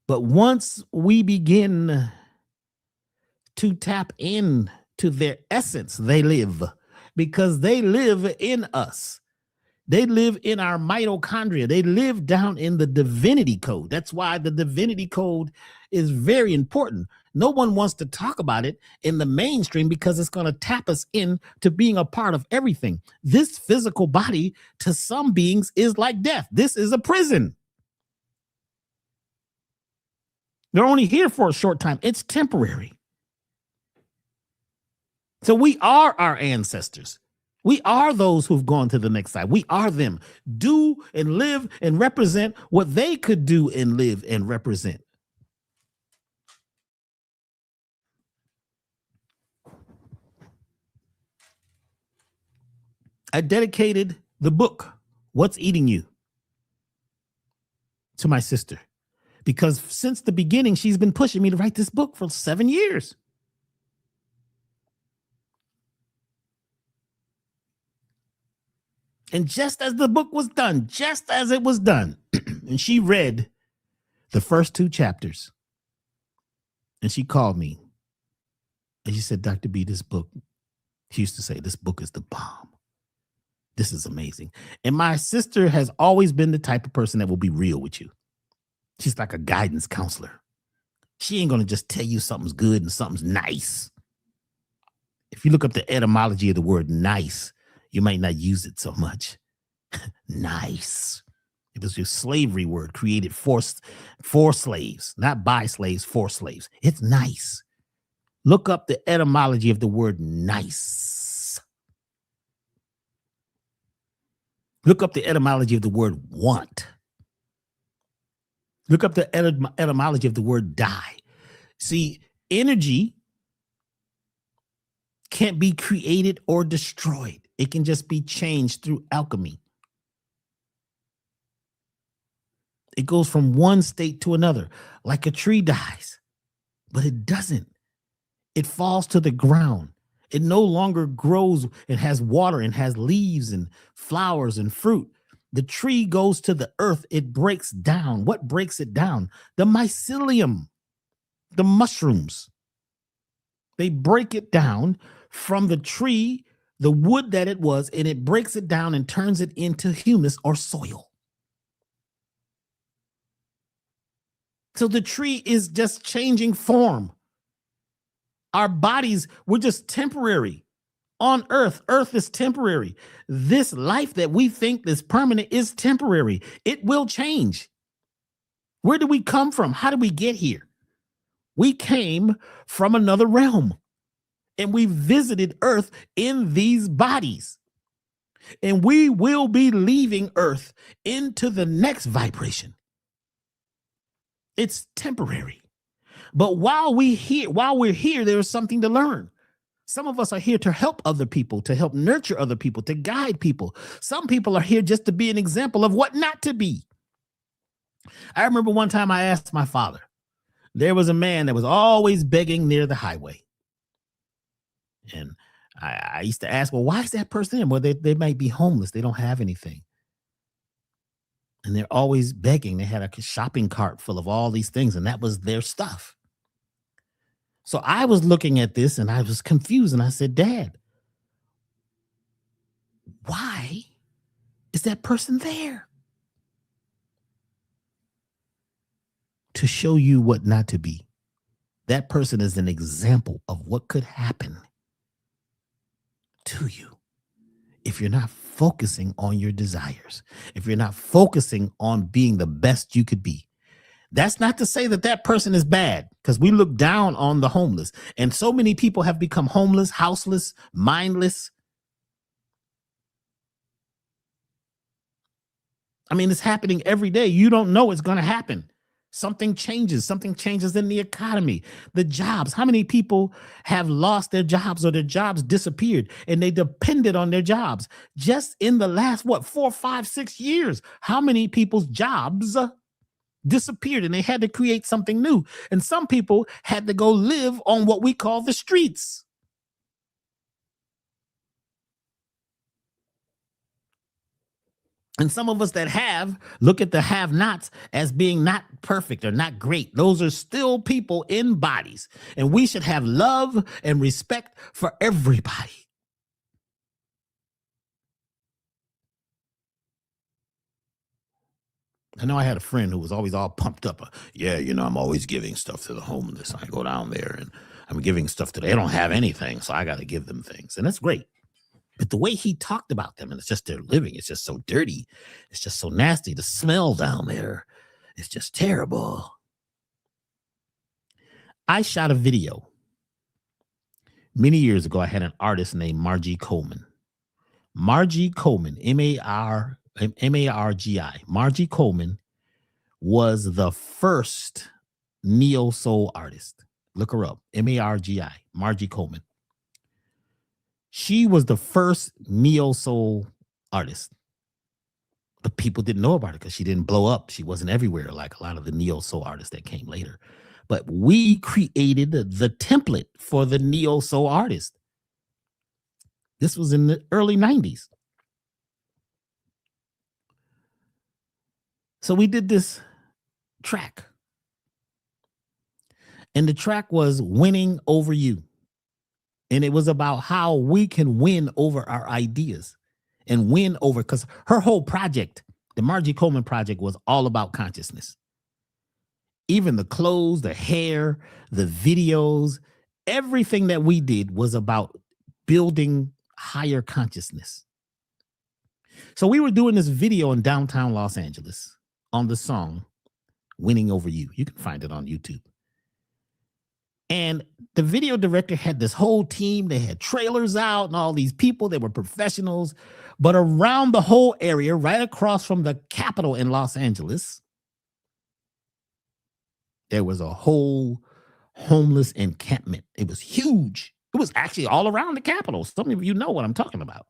But once we begin to tap in to their essence, they live, because they live in us. They live in our mitochondria. They live down in the divinity code. That's why the divinity code is very important. No one wants to talk about it in the mainstream because it's going to tap us in to being a part of everything. This physical body to some beings is like death. This is a prison. They're only here for a short time. It's temporary. So we are our ancestors. We are those who've gone to the next side. We are them. Do and live and represent what they could do and live and represent. I dedicated the book, What's Eating You, to my sister, because since the beginning, she's been pushing me to write this book for 7 years. And just as the book was done, just as it was done, and she read the first 2 chapters, and she called me, and she said, Dr. B, this book, she used to say, this book is the bomb. This is amazing. And my sister has always been the type of person that will be real with you. She's like a guidance counselor. She ain't going to just tell you something's good and something's nice. If you look up the etymology of the word nice, you might not use it so much. Nice. It was your slavery word created for slaves, not by slaves, for slaves. It's nice. Look up the etymology of the word nice. Look up the etymology of the word want. Look up the etymology of the word die. See, energy can't be created or destroyed. It can just be changed through alchemy. It goes from one state to another, like a tree dies, but it doesn't. It falls to the ground. It no longer grows and has water and has leaves and flowers and fruit. The tree goes to the earth. It breaks down. What breaks it down? The mycelium, the mushrooms. They break it down from the tree, the wood that it was, and it breaks it down and turns it into humus or soil. So the tree is just changing form. Our bodies, we're just temporary on earth. Earth is temporary. This life that we think is permanent is temporary. It will change. Where do we come from? How did we get here? We came from another realm and we visited earth in these bodies. And we will be leaving earth into the next vibration. It's temporary. But while we're here, there is something to learn. Some of us are here to help other people, to help nurture other people, to guide people. Some people are here just to be an example of what not to be. I remember one time I asked my father, there was a man that was always begging near the highway. And I used to ask, well, why is that person there? Well, they might be homeless. They don't have anything. And they're always begging. They had a shopping cart full of all these things, and that was their stuff. So I was looking at this and I was confused. And I said, Dad, why is that person there? To show you what not to be. That person is an example of what could happen to you if you're not focusing on your desires, if you're not focusing on being the best you could be. That's not to say that that person is bad, because we look down on the homeless. And so many people have become homeless, houseless, mindless. I mean, it's happening every day. You don't know it's going to happen. Something changes in the economy, the jobs. How many people have lost their jobs or their jobs disappeared and they depended on their jobs just in the last, 4, 5, 6 years? How many people's jobs disappeared and they had to create something new? And some people had to go live on what we call the streets. And some of us that have, look at the have-nots as being not perfect or not great. Those are still people in bodies. And we should have love and respect for everybody. I know I had a friend who was always all pumped up. Yeah, I'm always giving stuff to the homeless. I go down there and I'm giving stuff to them. They don't have anything, so I got to give them things. And that's great. But the way he talked about them, and it's just their living, it's just so dirty. It's just so nasty. The smell down there is just terrible. I shot a video many years ago. I had an artist named Margie Coleman. Margie Coleman, M-A-R-G-I. Margie Coleman was the first neo-soul artist. Look her up, M-A-R-G-I, Margie Coleman. She was the first neo-soul artist. But people didn't know about her because she didn't blow up. She wasn't everywhere like a lot of the neo-soul artists that came later. But we created the template for the neo-soul artist. This was in the early 90s. So we did this track. And the track was Winning Over You. And it was about how we can win over our ideas and win over, because her whole project, the Margie Coleman project, was all about consciousness. Even the clothes, the hair, the videos, everything that we did was about building higher consciousness. So we were doing this video in downtown Los Angeles on the song Winning Over You. You can find it on YouTube. And the video director had this whole team. They had trailers out and all these people. They were professionals. But around the whole area, right across from the Capitol in Los Angeles, there was a whole homeless encampment. It was huge. It was actually all around the Capitol. Some of you know what I'm talking about.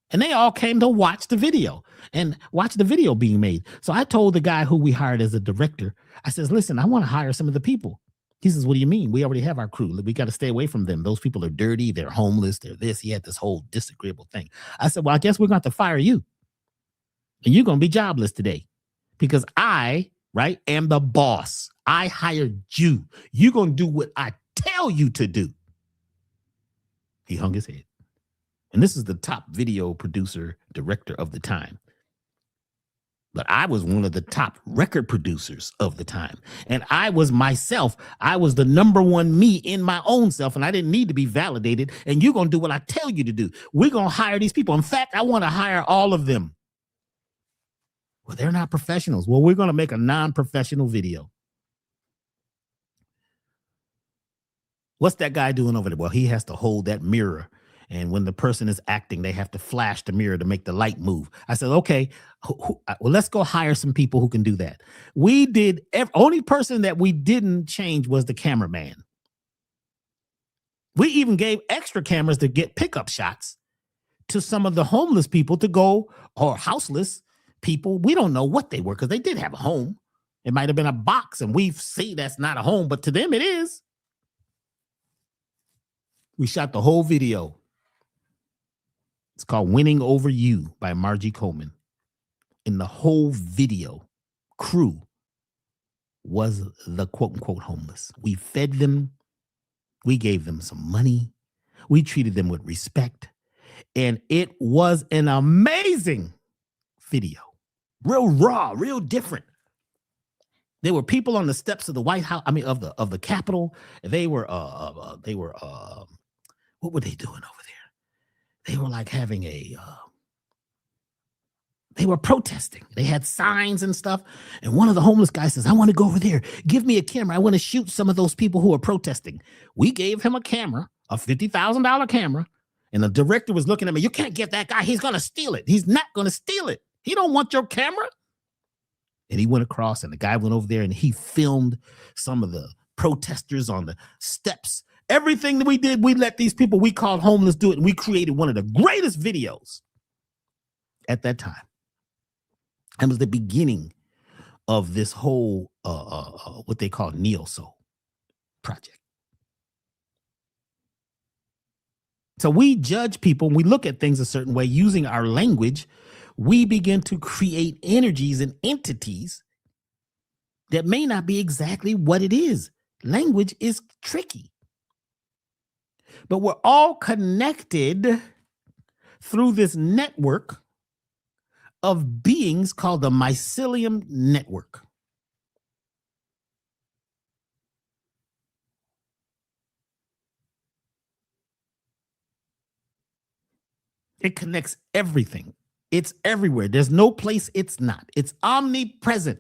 And they all came to watch the video and watch the video being made. So I told the guy who we hired as a director, I says, listen, I want to hire some of the people. He says, what do you mean? We already have our crew. We got to stay away from them. Those people are dirty. They're homeless. They're this. He had this whole disagreeable thing. I said, well, I guess we're going to have to fire you. And you're going to be jobless today because I, right, am the boss. I hired you. You're going to do what I tell you to do. He hung his head. And this is the top video producer director of the time. But I was one of the top record producers of the time. And I was myself. I was the number one me in my own self. And I didn't need to be validated. And you're going to do what I tell you to do. We're going to hire these people. In fact, I want to hire all of them. Well, they're not professionals. Well, we're going to make a non-professional video. What's that guy doing over there? Well, he has to hold that mirror. And when the person is acting, they have to flash the mirror to make the light move. I said, okay, well, let's go hire some people who can do that. We did. Only person that we didn't change was the cameraman. We even gave extra cameras to get pickup shots to some of the homeless people to go, or houseless people. We don't know what they were because they did have a home. It might have been a box, and we see that's not a home, but to them it is. We shot the whole video. It's called Winning Over You by Margie Coleman. And the whole video crew was the quote unquote homeless. We fed them. We gave them some money. We treated them with respect. And it was an amazing video. Real raw, real different. There were people on the steps of the White House, of the Capitol. They were what were they doing over there? They were like having they were protesting. They had signs and stuff. And one of the homeless guys says, I want to go over there. Give me a camera. I want to shoot some of those people who are protesting. We gave him a camera, a $50,000 camera. And the director was looking at me. You can't get that guy. He's going to steal it. He's not going to steal it. He don't want your camera. And he went across and the guy went over there and he filmed some of the protesters on the steps. Everything that we did, we let these people we called homeless do it. And we created one of the greatest videos at that time. It was the beginning of this whole, what they call Neo-Soul project. So we judge people, and we look at things a certain way using our language. We begin to create energies and entities that may not be exactly what it is. Language is tricky. But we're all connected through this network of beings called the Mycelium Network. It connects everything. It's everywhere. There's no place it's not. It's omnipresent.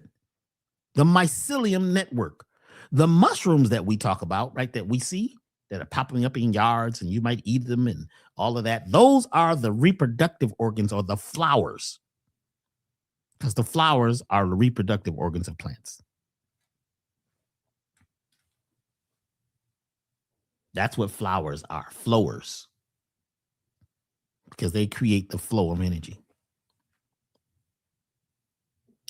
The Mycelium Network. The mushrooms that we talk about, right, that we see, that are popping up in yards and you might eat them and all of that, those are the reproductive organs, or the flowers. Because the flowers are the reproductive organs of plants. That's what flowers are, flowers. Because they create the flow of energy.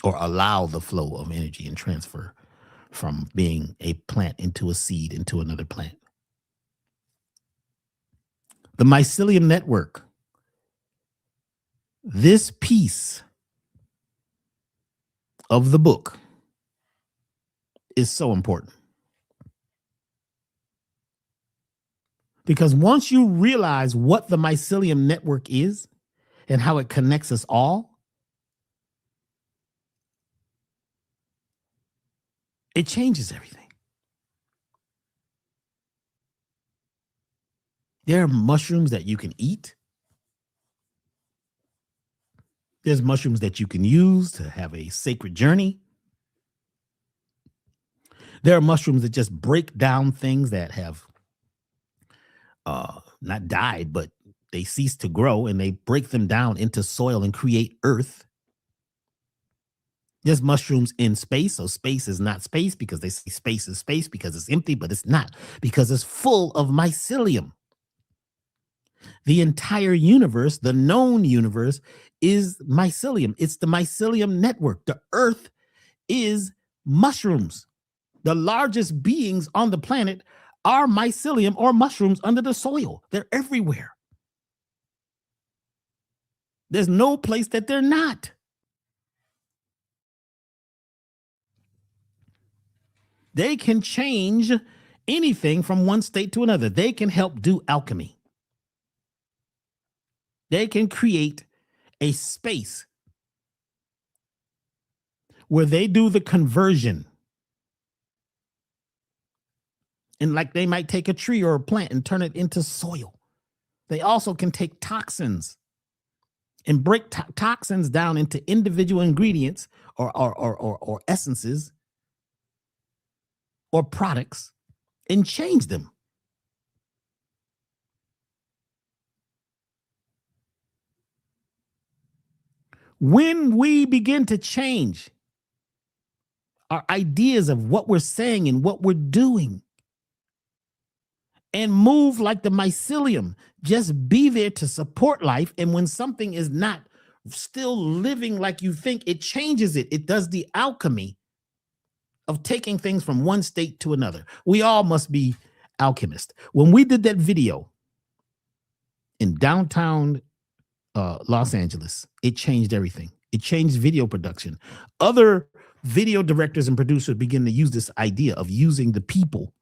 Or allow the flow of energy and transfer from being a plant into a seed into another plant. The Mycelium Network. This piece of the book is so important. Because once you realize what the Mycelium Network is and how it connects us all, it changes everything. There are mushrooms that you can eat. There's mushrooms that you can use to have a sacred journey. There are mushrooms that just break down things that have not died, but they cease to grow, and they break them down into soil and create earth. There's mushrooms in space. So space is not space because they say space is space because it's empty, but it's not, because it's full of mycelium. The entire universe, the known universe, is mycelium. It's the mycelium network. The earth is mushrooms. The largest beings on the planet are mycelium or mushrooms under the soil. They're everywhere. There's no place that they're not. They can change anything from one state to another. They can help do alchemy. They can create a space where they do the conversion. And like they might take a tree or a plant and turn it into soil. They also can take toxins and break toxins down into individual ingredients or essences or products and change them. When we begin to change our ideas of what we're saying and what we're doing and move like the mycelium, just be there to support life. And when something is not still living like you think, it changes it. It does the alchemy of taking things from one state to another. We all must be alchemists. When we did that video in downtown Los Angeles, it changed everything. It changed video production. Other video directors and producers begin to use this idea of using the people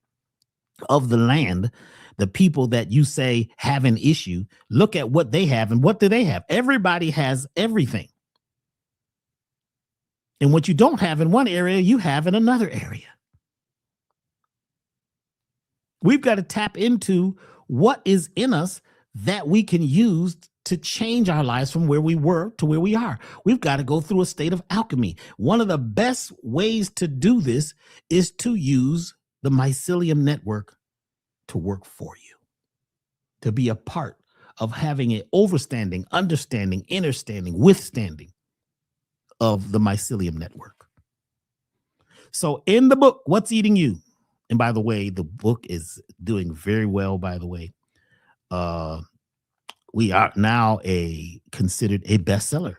of the land, the people that you say have an issue. Look at what they have, and what do they have? Everybody has everything. And what you don't have in one area, you have in another area. We've got to tap into what is in us that we can use to change our lives from where we were to where we are. We've got to go through a state of alchemy. One of the best ways to do this is to use the mycelium network to work for you, to be a part of having an overstanding, understanding, understanding, withstanding of the mycelium network. So in the book, What's Eating You? And by the way, the book is doing very well, by the way. We are now considered a bestseller.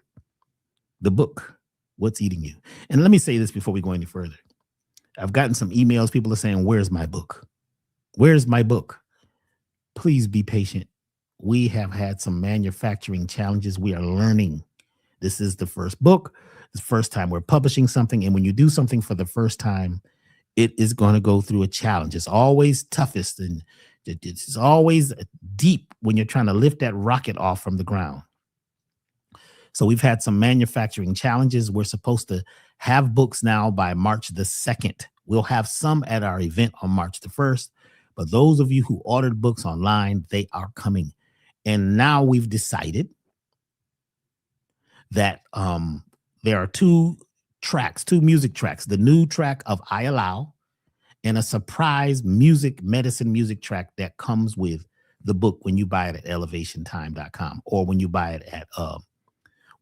The book, What's Eating You? And let me say this before we go any further. I've gotten some emails. People are saying, where's my book? Where's my book? Please be patient. We have had some manufacturing challenges. We are learning. This is the first book. It's the first time we're publishing something. And when you do something for the first time, it is going to go through a challenge. It's always toughest and it's always deep when you're trying to lift that rocket off from the ground. So we've had some manufacturing challenges. We're supposed to have books now by March the 2nd. We'll have some at our event on March the 1st. But those of you who ordered books online, they are coming. And now we've decided that there are two music tracks, the new track of I Allow and a surprise medicine music track that comes with the book when you buy it at elevationtime.com or when you buy it at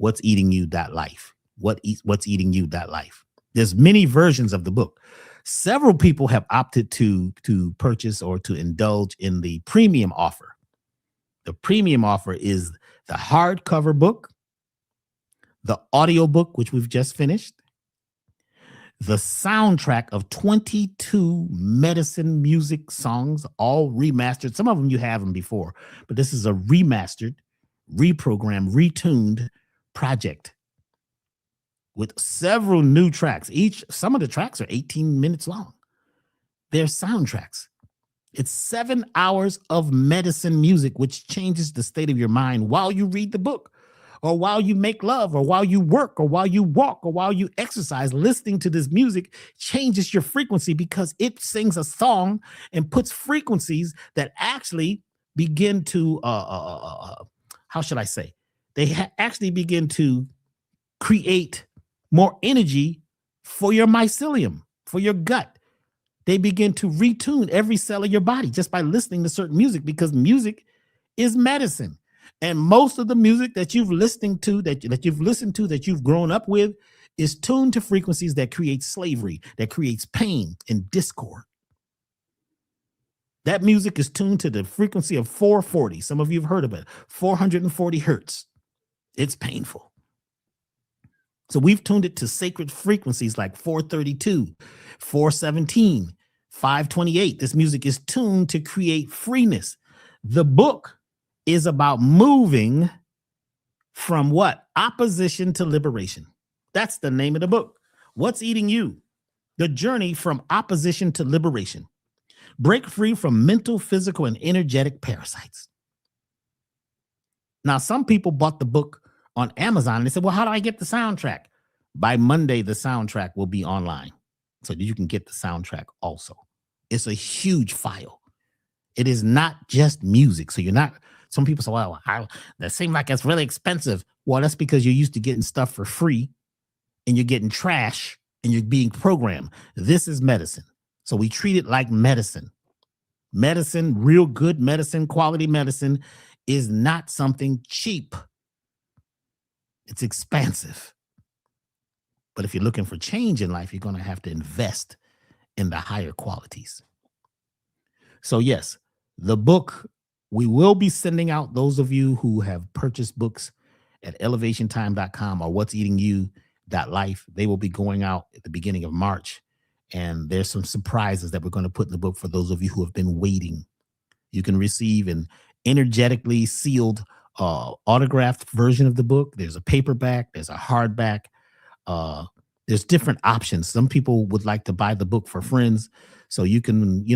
what'seatingyou.life. What'seatingyou.life. There's many versions of the book. Several people have opted to purchase or to indulge in the premium offer. The premium offer is the hardcover book, the audio book, which we've just finished, the soundtrack of 22 medicine music songs, all remastered. Some of them you have them before, but this is a remastered, reprogrammed, retuned project with several new tracks. Some of the tracks are 18 minutes long. They're soundtracks. It's 7 hours of medicine music, which changes the state of your mind while you read the book, or while you make love, or while you work, or while you walk, or while you exercise. Listening to this music changes your frequency because it sings a song and puts frequencies that actually begin to how should I say? They actually begin to create more energy for your mycelium, for your gut. They begin to retune every cell of your body just by listening to certain music, because music is medicine. And most of the music that you've listened to, that you've grown up with, is tuned to frequencies that create slavery, that creates pain and discord. That music is tuned to the frequency of 440. Some of you have heard of it, 440 hertz. It's painful. So we've tuned it to sacred frequencies like 432, 417, 528. This music is tuned to create freeness. The book is about moving from what? Opposition to liberation. That's the name of the book. What's Eating You? The Journey from Opposition to Liberation. Break free from mental, physical, and energetic parasites. Now, some people bought the book on Amazon and they said, well, how do I get the soundtrack? By Monday, the soundtrack will be online so that you can get the soundtrack also. It's a huge file. It is not just music. So you're not, some people say, well, that seems like it's really expensive. Well, that's because you're used to getting stuff for free and you're getting trash and you're being programmed. This is medicine. So we treat it like medicine. Medicine, real good medicine, quality medicine is not something cheap. It's expensive. But if you're looking for change in life, you're going to have to invest in the higher qualities. So yes, the book, we will be sending out those of you who have purchased books at elevationtime.com or what'seatingyou.life. They will be going out at the beginning of March. And there's some surprises that we're going to put in the book for those of you who have been waiting. You can receive an energetically sealed autographed version of the book. There's a paperback, there's a hardback. There's different options. Some people would like to buy the book for friends, so you can,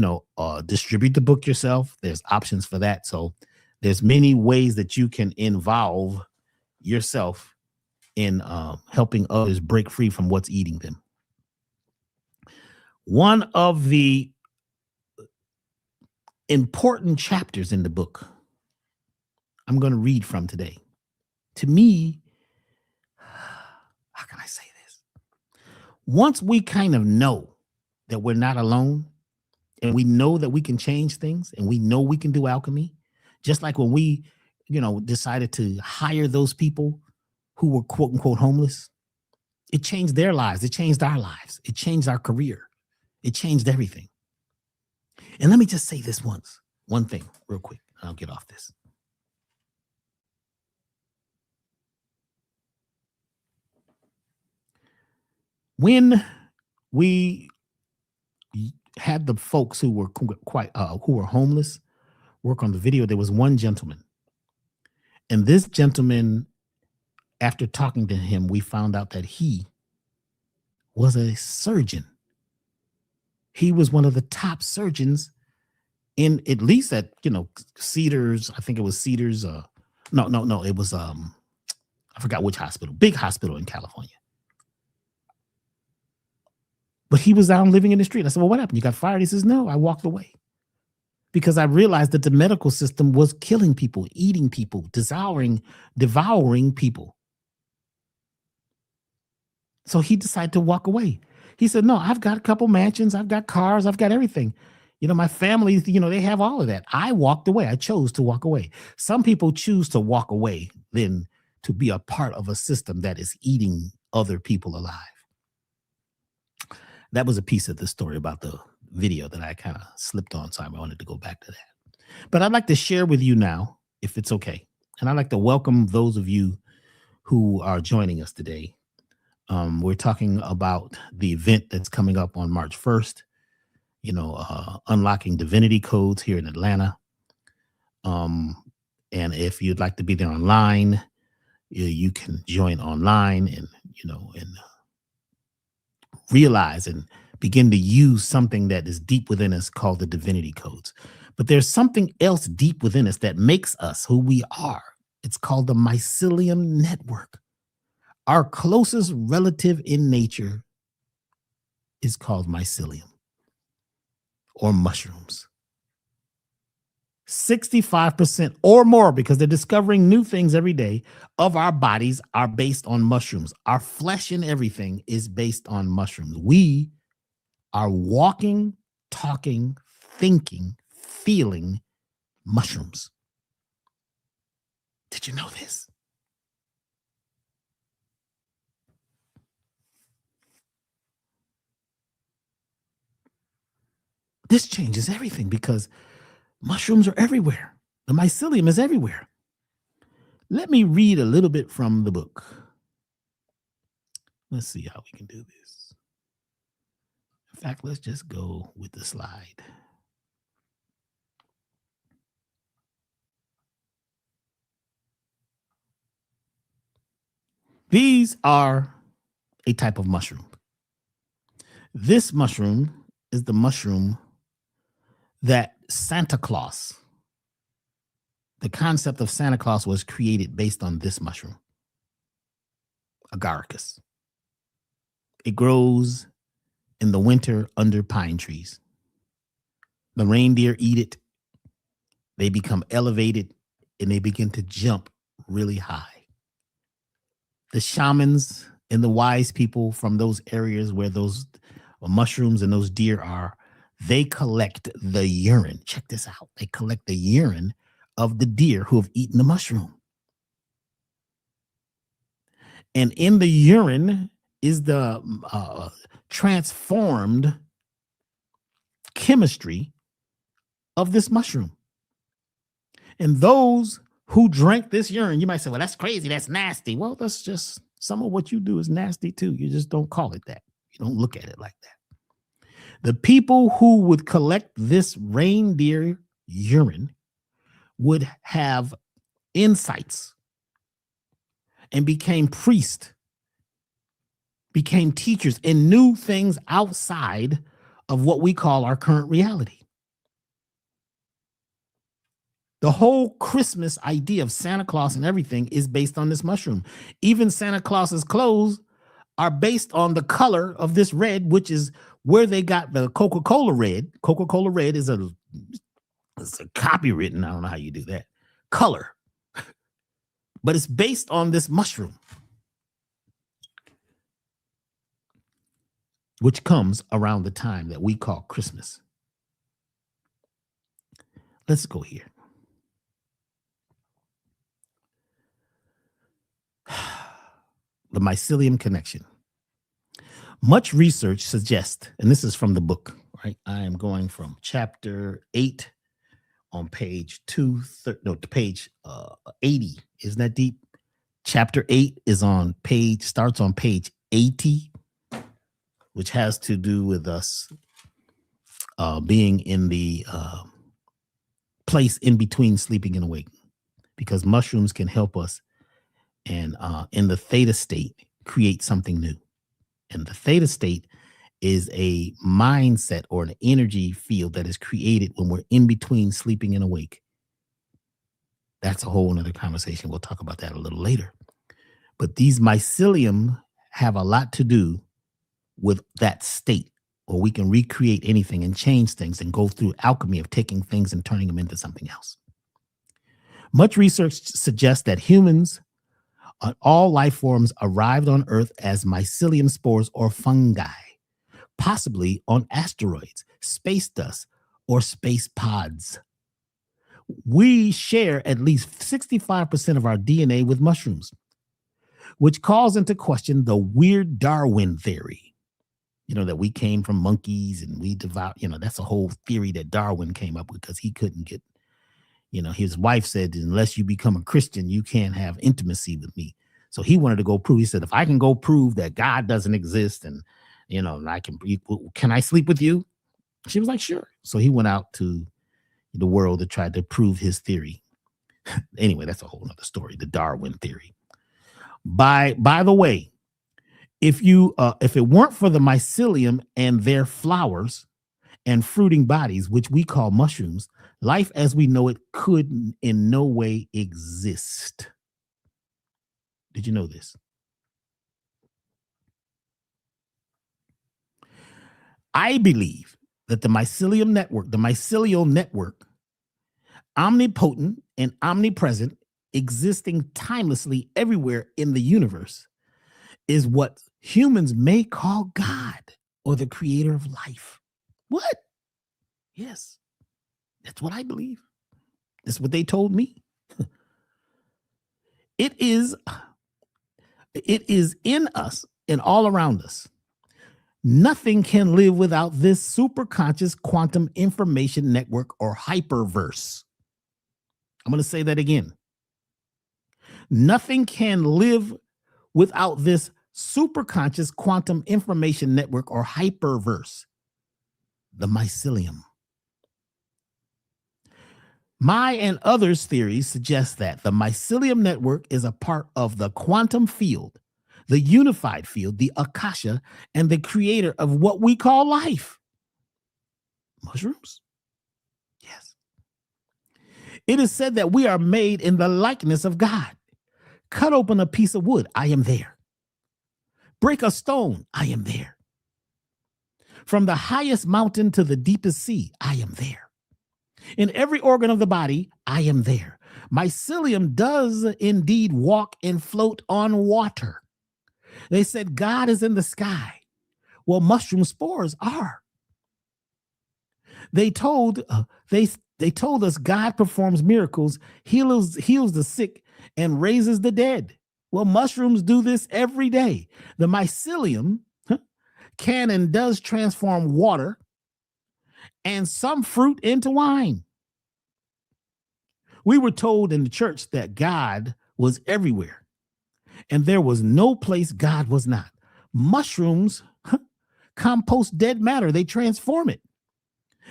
distribute the book yourself. There's options for that. So there's many ways that you can involve yourself in helping others break free from what's eating them. One of the important chapters in the book I'm going to read from today. To me, how can I say this? Once we kind of know that we're not alone and we know that we can change things and we know we can do alchemy, just like when we, decided to hire those people who were quote unquote homeless, it changed their lives. It changed our lives. It changed our career. It changed everything. And let me just say this one thing real quick, and I'll get off this. When we had the folks who were who were homeless work on the video, there was one gentleman. And this gentleman, after talking to him, we found out that he was a surgeon. He was one of the top surgeons in, at least at, Cedars. I think it was Cedars. No. It was, I forgot which hospital, big hospital in California. But he was out living in the street. I said, well, what happened? You got fired? He says, no, I walked away. Because I realized that the medical system was killing people, eating people, devouring people. So he decided to walk away. He said, no, I've got a couple mansions. I've got cars. I've got everything. My family, they have all of that. I walked away. I chose to walk away. Some people choose to walk away than to be a part of a system that is eating other people alive. That was a piece of the story about the video that I kind of slipped on. So I wanted to go back to that. But I'd like to share with you now, if it's okay. And I'd like to welcome those of you who are joining us today. We're talking about the event that's coming up on March 1st, unlocking divinity codes here in Atlanta. And if you'd like to be there online, you can join online and realize and begin to use something that is deep within us called the divinity codes. But there's something else deep within us that makes us who we are. It's called the mycelium network. Our closest relative in nature is called mycelium or mushrooms. 65% or more, because they're discovering new things every day, of our bodies are based on mushrooms. Our flesh and everything is based on mushrooms. We are walking, talking, thinking, feeling mushrooms. Did you know this? This changes everything because mushrooms are everywhere. The mycelium is everywhere. Let me read a little bit from the book. Let's see how we can do this. In fact, let's just go with the slide. These are a type of mushroom. This mushroom is the mushroom that Santa Claus, the concept of Santa Claus was created based on this mushroom, agaricus. It grows in the winter under pine trees. The reindeer eat it. They become elevated and they begin to jump really high. The shamans and the wise people from those areas where those mushrooms and those deer are, they collect the urine. Check this out. They collect the urine of the deer who have eaten the mushroom. And in the urine is the transformed chemistry of this mushroom. And those who drank this urine, you might say, well, that's crazy. That's nasty. Well, that's just some of what you do is nasty too. You just don't call it that. You don't look at it like that. The people who would collect this reindeer urine would have insights and became priests, became teachers, and knew things outside of what we call our current reality. The whole Christmas idea of Santa Claus and everything is based on this mushroom. Even Santa Claus's clothes are based on the color of this red, which is where they got the Coca-Cola red. Coca-Cola red is it's a copywritten, I don't know how you do that, color. But it's based on this mushroom, which comes around the time that we call Christmas. Let's go here. The Mycelium Connection. Much research suggests, and this is from the book, right? I am going from chapter 8 on page page 80. Isn't that deep? Chapter 8 starts on page 80, which has to do with us being in the place in between sleeping and awakening, because mushrooms can help us and in the theta state create something new. And the theta state is a mindset or an energy field that is created when we're in between sleeping and awake. That's a whole nother conversation. We'll talk about that a little later. But these mycelium have a lot to do with that state where we can recreate anything and change things and go through alchemy of taking things and turning them into something else. Much research suggests that humans, all life forms, arrived on Earth as mycelium spores or fungi, possibly on asteroids, space dust, or space pods. We share at least 65% of our DNA with mushrooms, which calls into question the weird Darwin theory. You know, that we came from monkeys and we that's a whole theory that Darwin came up with because he couldn't get, his wife said, unless you become a Christian, you can't have intimacy with me. So he wanted to go prove, he said, if I can go prove that God doesn't exist and, can I sleep with you? She was like, sure. So he went out to the world to try to prove his theory. Anyway, that's a whole other story, the Darwin theory. By the way, if it weren't for the mycelium and their flowers and fruiting bodies, which we call mushrooms, life as we know it could in no way exist. Did you know this? I believe that the mycelial network omnipotent and omnipresent, existing timelessly everywhere in the universe, is what humans may call God or the creator of life. What? Yes, that's what I believe. That's what they told me. It is in us and all around us. Nothing can live without this superconscious quantum information network or hyperverse. I'm going to say that again. Nothing can live without this superconscious quantum information network or hyperverse, the mycelium. My and others' theories suggest that the mycelium network is a part of the quantum field, the unified field, the akasha, and the creator of what we call life. Mushrooms? Yes. It is said that we are made in the likeness of God. Cut open a piece of wood, I am there. Break a stone, I am there. From the highest mountain to the deepest sea, I am there. In every organ of the body, I am there. Mycelium does indeed walk and float on water. They said God is in the sky. Well, mushroom spores are. They told us God performs miracles, heals the sick, and raises the dead. Well, mushrooms do this every day. The mycelium can and does transform water and some fruit into wine. We were told in the church that God was everywhere, and there was no place God was not. Mushrooms compost dead matter, they transform it,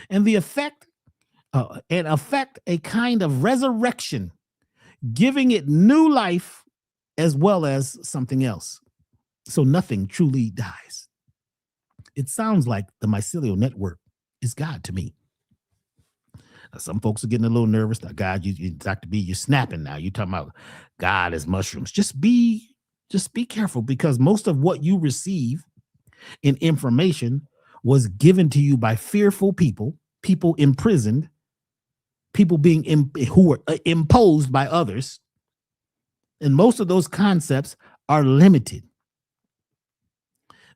and affect a kind of resurrection, giving it new life as well as something else. So nothing truly dies. It sounds like the mycelial network is God to me. Some folks are getting a little nervous. Now, God, you Dr. B, you're snapping now. You're talking about God as mushrooms. Just be careful, because most of what you receive in information was given to you by fearful people imprisoned, people who were imposed by others. And most of those concepts are limited.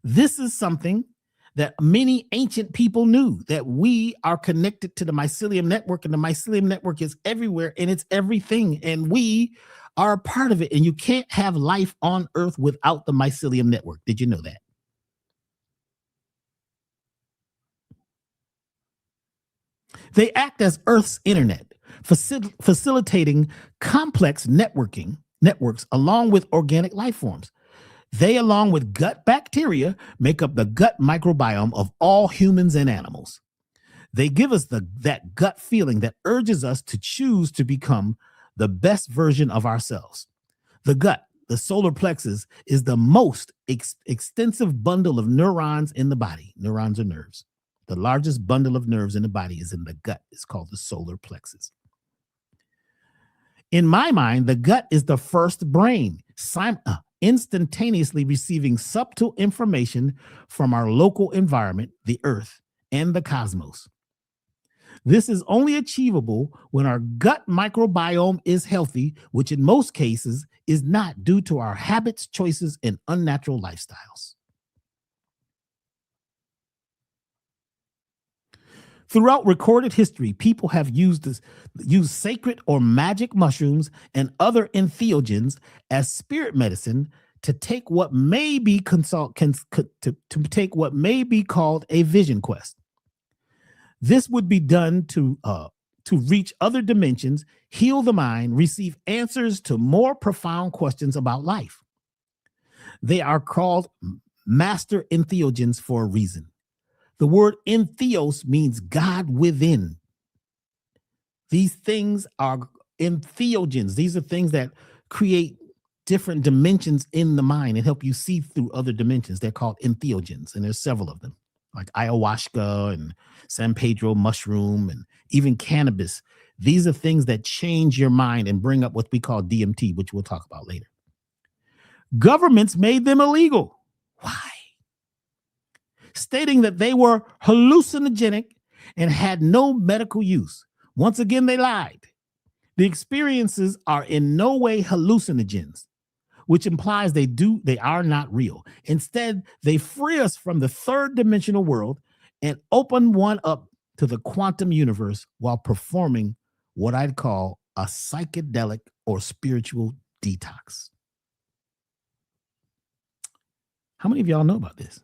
This is something that many ancient people knew, that we are connected to the mycelium network, and the mycelium network is everywhere and it's everything, and we are a part of it. And you can't have life on Earth without the mycelium network. Did you know that? They act as Earth's internet, facilitating complex networks along with organic life forms. They, along with gut bacteria, make up the gut microbiome of all humans and animals. They give us that gut feeling that urges us to choose to become the best version of ourselves. The gut, the solar plexus, is the most extensive bundle of neurons in the body. Neurons are nerves. The largest bundle of nerves in the body is in the gut. It's called the solar plexus. In my mind, the gut is the first brain, instantaneously receiving subtle information from our local environment, the earth, and the cosmos. This is only achievable when our gut microbiome is healthy, which in most cases is not, due to our habits, choices, and unnatural lifestyles. Throughout recorded history, people have used sacred or magic mushrooms and other entheogens as spirit medicine to take what may be what may be called a vision quest. This would be done to reach other dimensions, heal the mind, receive answers to more profound questions about life. They are called master entheogens for a reason. The word entheos means God within. These things are entheogens. These are things that create different dimensions in the mind and help you see through other dimensions. They're called entheogens, and there's several of them, like ayahuasca and San Pedro mushroom and even cannabis. These are things that change your mind and bring up what we call DMT, which we'll talk about later. Governments made them illegal. Why? Stating that they were hallucinogenic and had no medical use. Once again, they lied. The experiences are in no way hallucinogens, which implies they are not real. Instead, they free us from the third dimensional world and open one up to the quantum universe while performing what I'd call a psychedelic or spiritual detox. How many of y'all know about this?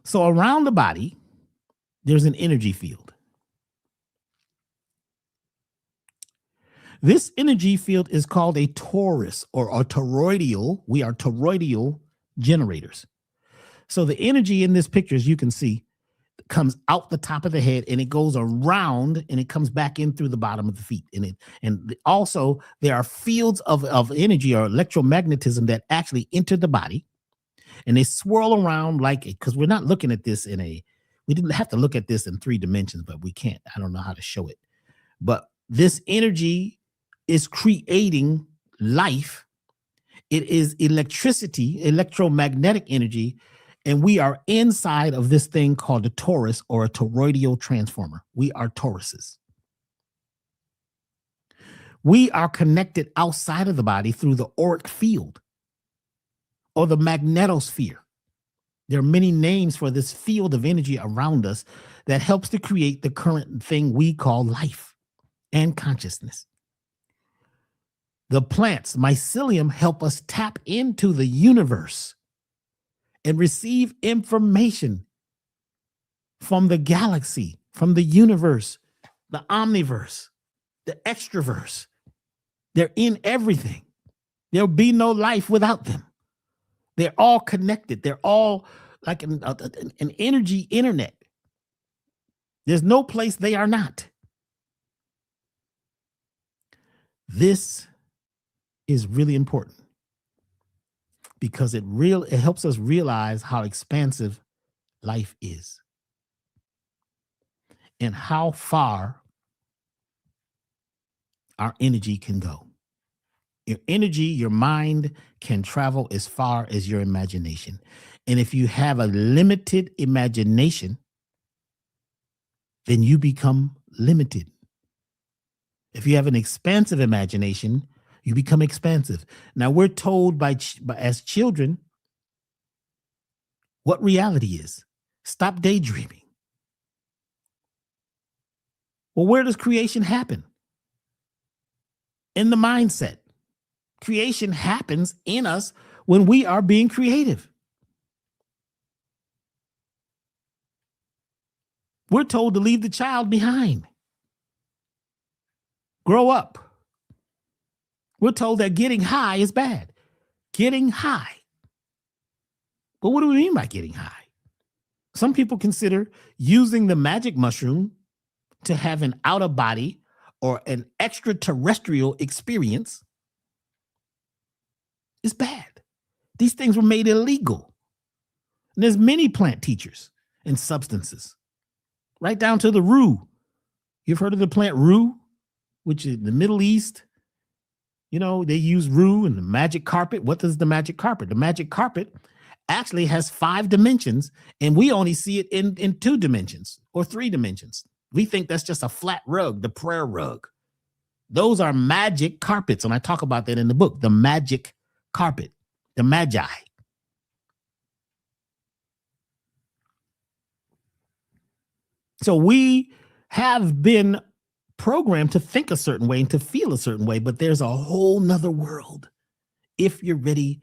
So around the body, there's an energy field. This energy field is called a torus or a toroidal. We are toroidal generators. So the energy in this picture, as you can see, comes out the top of the head and it goes around and it comes back in through the bottom of the feet. And also there are fields of energy or electromagnetism that actually enter the body and they swirl around like it, because we're not looking at this we didn't have to look at this in 3 dimensions, but we can't. I don't know how to show it. But this energy is creating life. It is electricity, electromagnetic energy, and we are inside of this thing called a torus or a toroidal transformer. We are toruses. We are connected outside of the body through the auric field or the magnetosphere. There are many names for this field of energy around us that helps to create the current thing we call life and consciousness. The plants, mycelium, help us tap into the universe and receive information from the galaxy, from the universe, the omniverse, the extraverse. They're in everything. There'll be no life without them. They're all connected. They're all like an energy internet. There's no place they are not. This is really important because it helps us realize how expansive life is and how far our energy can go. Your energy, your mind can travel as far as your imagination. And if you have a limited imagination, then you become limited. If you have an expansive imagination, you become expansive. Now, we're told as children what reality is. Stop daydreaming. Well, where does creation happen? In the mindset. Creation happens in us when we are being creative. We're told to leave the child behind. Grow up. We're told that getting high is bad. Getting high. But what do we mean by getting high? Some people consider using the magic mushroom to have an out of body or an extraterrestrial experience is bad. These things were made illegal. And there's many plant teachers and substances, right down to the rue. You've heard of the plant rue, which is in the Middle East. You know, they use rue and the magic carpet. What is the magic carpet? The magic carpet actually has 5 dimensions, and we only see it in 2 dimensions or 3 dimensions. We think that's just a flat rug, the prayer rug. Those are magic carpets, and I talk about that in the book, the magic carpet, the magi. So we have been programmed to think a certain way and to feel a certain way, but there's a whole nother world if you're ready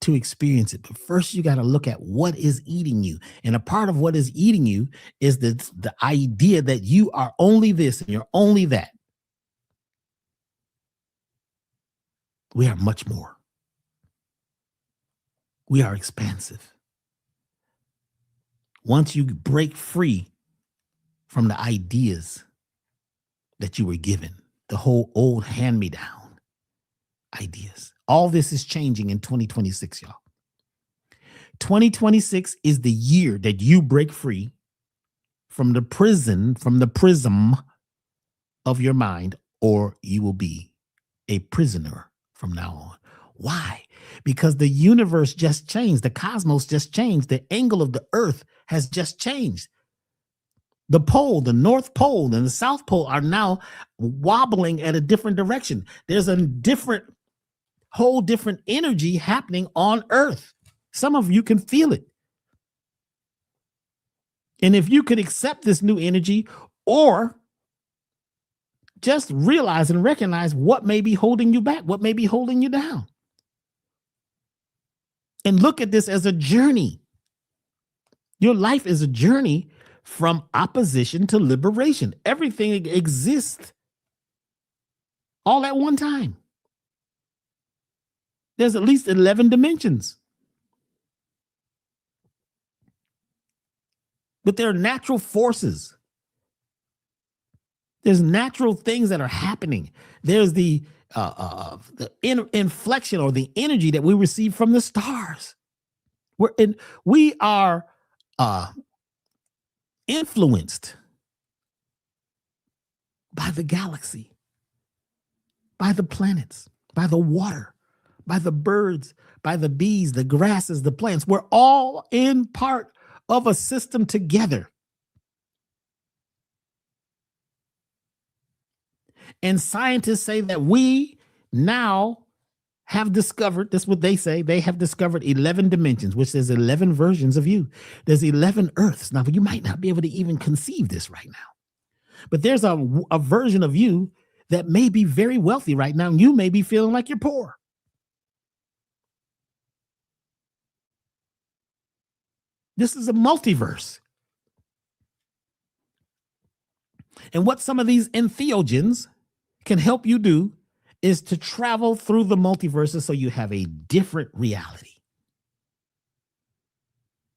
to experience it. But first you got to look at what is eating you. And a part of what is eating you is the idea that you are only this and you're only that. We are much more. We are expansive. Once you break free from the ideas that you were given, the whole old hand-me-down ideas, all this is changing in 2026, y'all. 2026 is the year that you break free from the prism of your mind, or you will be a prisoner from now on. Why? Because the universe just changed. The cosmos just changed. The angle of the earth has just changed. The pole, the North Pole and the South Pole are now wobbling at a different direction. There's a whole different energy happening on Earth. Some of you can feel it. And if you could accept this new energy or just realize and recognize what may be holding you back, what may be holding you down, and look at this as a journey. Your life is a journey from opposition to liberation. Everything exists all at one time. There's at least 11 dimensions. But there are natural forces. There's natural things that are happening. There's the inflection or the energy that we receive from the stars. We are influenced by the galaxy, by the planets, by the water, by the birds, by the bees, the grasses, the plants. We're all in part of a system together. And scientists say that we now have discovered, this is what they say, they have discovered 11 dimensions, which is 11 versions of you. There's 11 Earths. Now, you might not be able to even conceive this right now, but there's a version of you that may be very wealthy right now, and you may be feeling like you're poor. This is a multiverse. And what some of these entheogens can help you do is to travel through the multiverses so you have a different reality.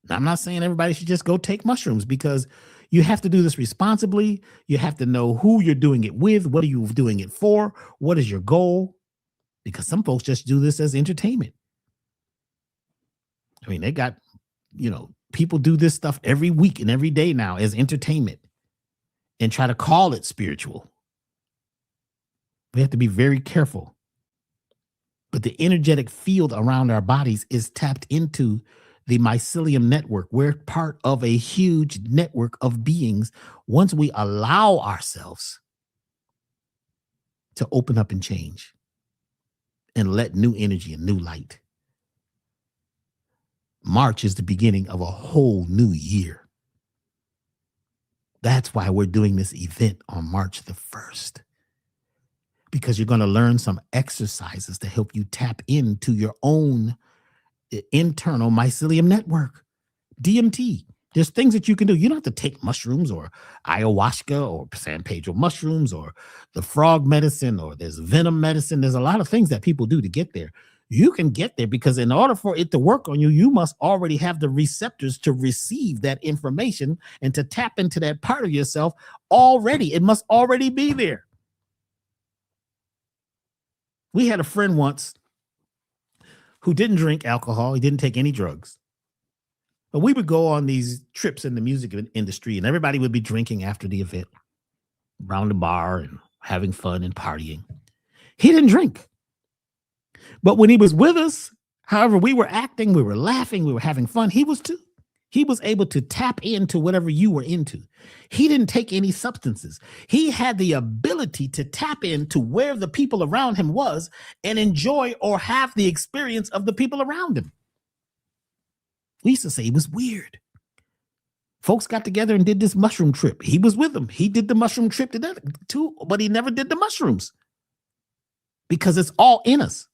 Now, I'm not saying everybody should just go take mushrooms, because you have to do this responsibly. You have to know who you're doing it with. What are you doing it for? What is your goal? Because some folks just do this as entertainment. I mean, they got, people do this stuff every week and every day now as entertainment and try to call it spiritual. We have to be very careful. But the energetic field around our bodies is tapped into the mycelium network. We're part of a huge network of beings once we allow ourselves to open up and change and let new energy and new light. March is the beginning of a whole new year. That's why we're doing this event on March the 1st. Because you're going to learn some exercises to help you tap into your own internal mycelium network, DMT. There's things that you can do. You don't have to take mushrooms or ayahuasca or San Pedro mushrooms or the frog medicine, or there's venom medicine. There's a lot of things that people do to get there. You can get there because in order for it to work on you, you must already have the receptors to receive that information and to tap into that part of yourself already. It must already be there. We had a friend once who didn't drink alcohol. He didn't take any drugs. But we would go on these trips in the music industry, and everybody would be drinking after the event, around the bar and having fun and partying. He didn't drink. But when he was with us, however, we were acting, we were laughing, we were having fun. He was too. He was able to tap into whatever you were into. He didn't take any substances. He had the ability to tap into where the people around him was and enjoy or have the experience of the people around him. We used to say he was weird. Folks got together and did this mushroom trip. He was with them. He did the mushroom trip too, but he never did the mushrooms because it's all in us.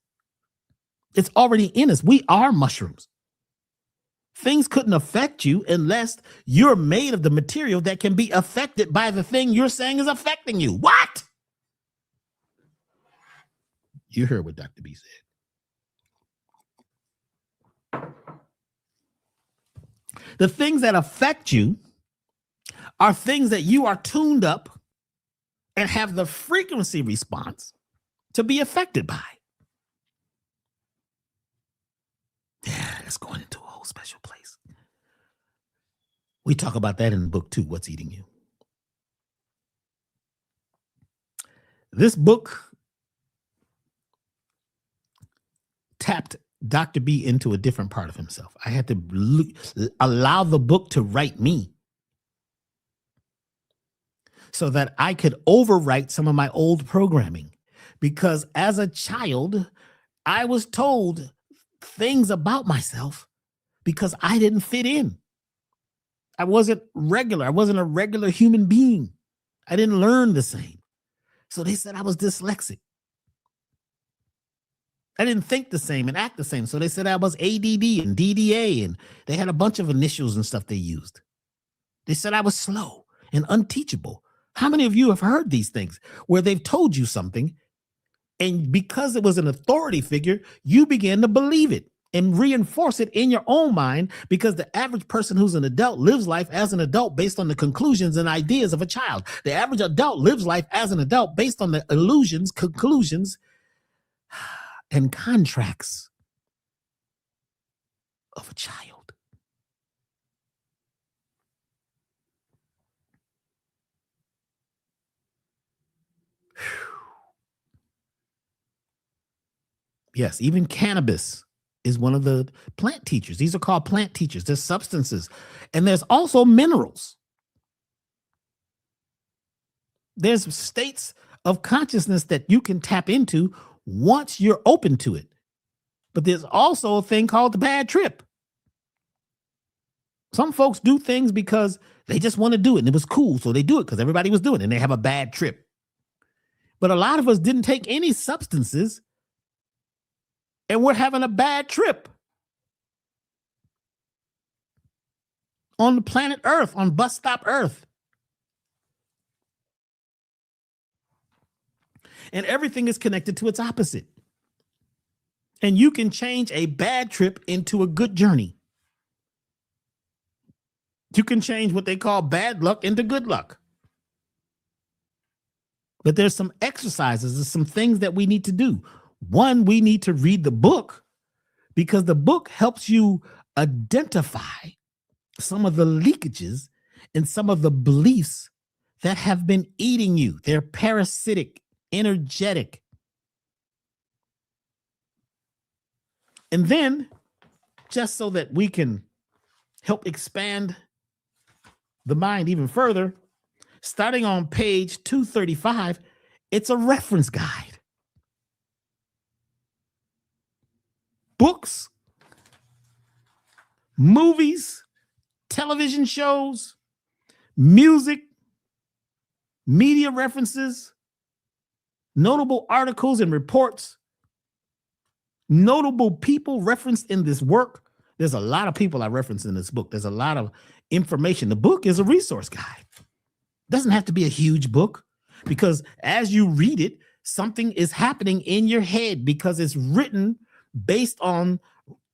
It's already in us. We are mushrooms. Things couldn't affect you unless you're made of the material that can be affected by the thing you're saying is affecting you. What? You heard what Dr. B said. The things that affect you are things that you are tuned up and have the frequency response to be affected by. Yeah, that's going into a whole special place. We talk about that in the book too, What's Eating You. This book tapped Dr. B into a different part of himself. I had to allow the book to write me. so that I could overwrite some of my old programming. Because as a child, I was told things about myself because I didn't fit in. I wasn't regular. I wasn't a regular human being. I didn't learn the same. So they said I was dyslexic. I didn't think the same and act the same. So they said I was ADD and DDA, and they had a bunch of initials and stuff they used. They said I was slow and unteachable. How many of you have heard these things where they've told you something, and because it was an authority figure, you began to believe it and reinforce it in your own mind, because the average person who's an adult lives life as an adult based on the conclusions and ideas of a child. The average adult lives life as an adult based on the illusions, conclusions, and contracts of a child. Yes, even cannabis is one of the plant teachers. These are called plant teachers. There's substances, and there's also minerals. There's states of consciousness that you can tap into once you're open to it. But there's also a thing called the bad trip. Some folks do things because they just want to do it, and it was cool, so they do it because everybody was doing it, and they have a bad trip. But a lot of us didn't take any substances, and we're having a bad trip on the planet Earth, on bus stop Earth. And everything is connected to its opposite. And you can change a bad trip into a good journey. You can change what they call bad luck into good luck. But there's some exercises, there's some things that we need to do. One, we need to read the book, because the book helps you identify some of the leakages and some of the beliefs that have been eating you. They're parasitic, energetic. And then, just so that we can help expand the mind even further, starting on page 235, it's a reference guide. Books, movies, television shows, music, media references, notable articles and reports, notable people referenced in this work. There's a lot of people I reference in this book. There's a lot of information. The book is a resource guide. It doesn't have to be a huge book, because as you read it, something is happening in your head, because it's written based on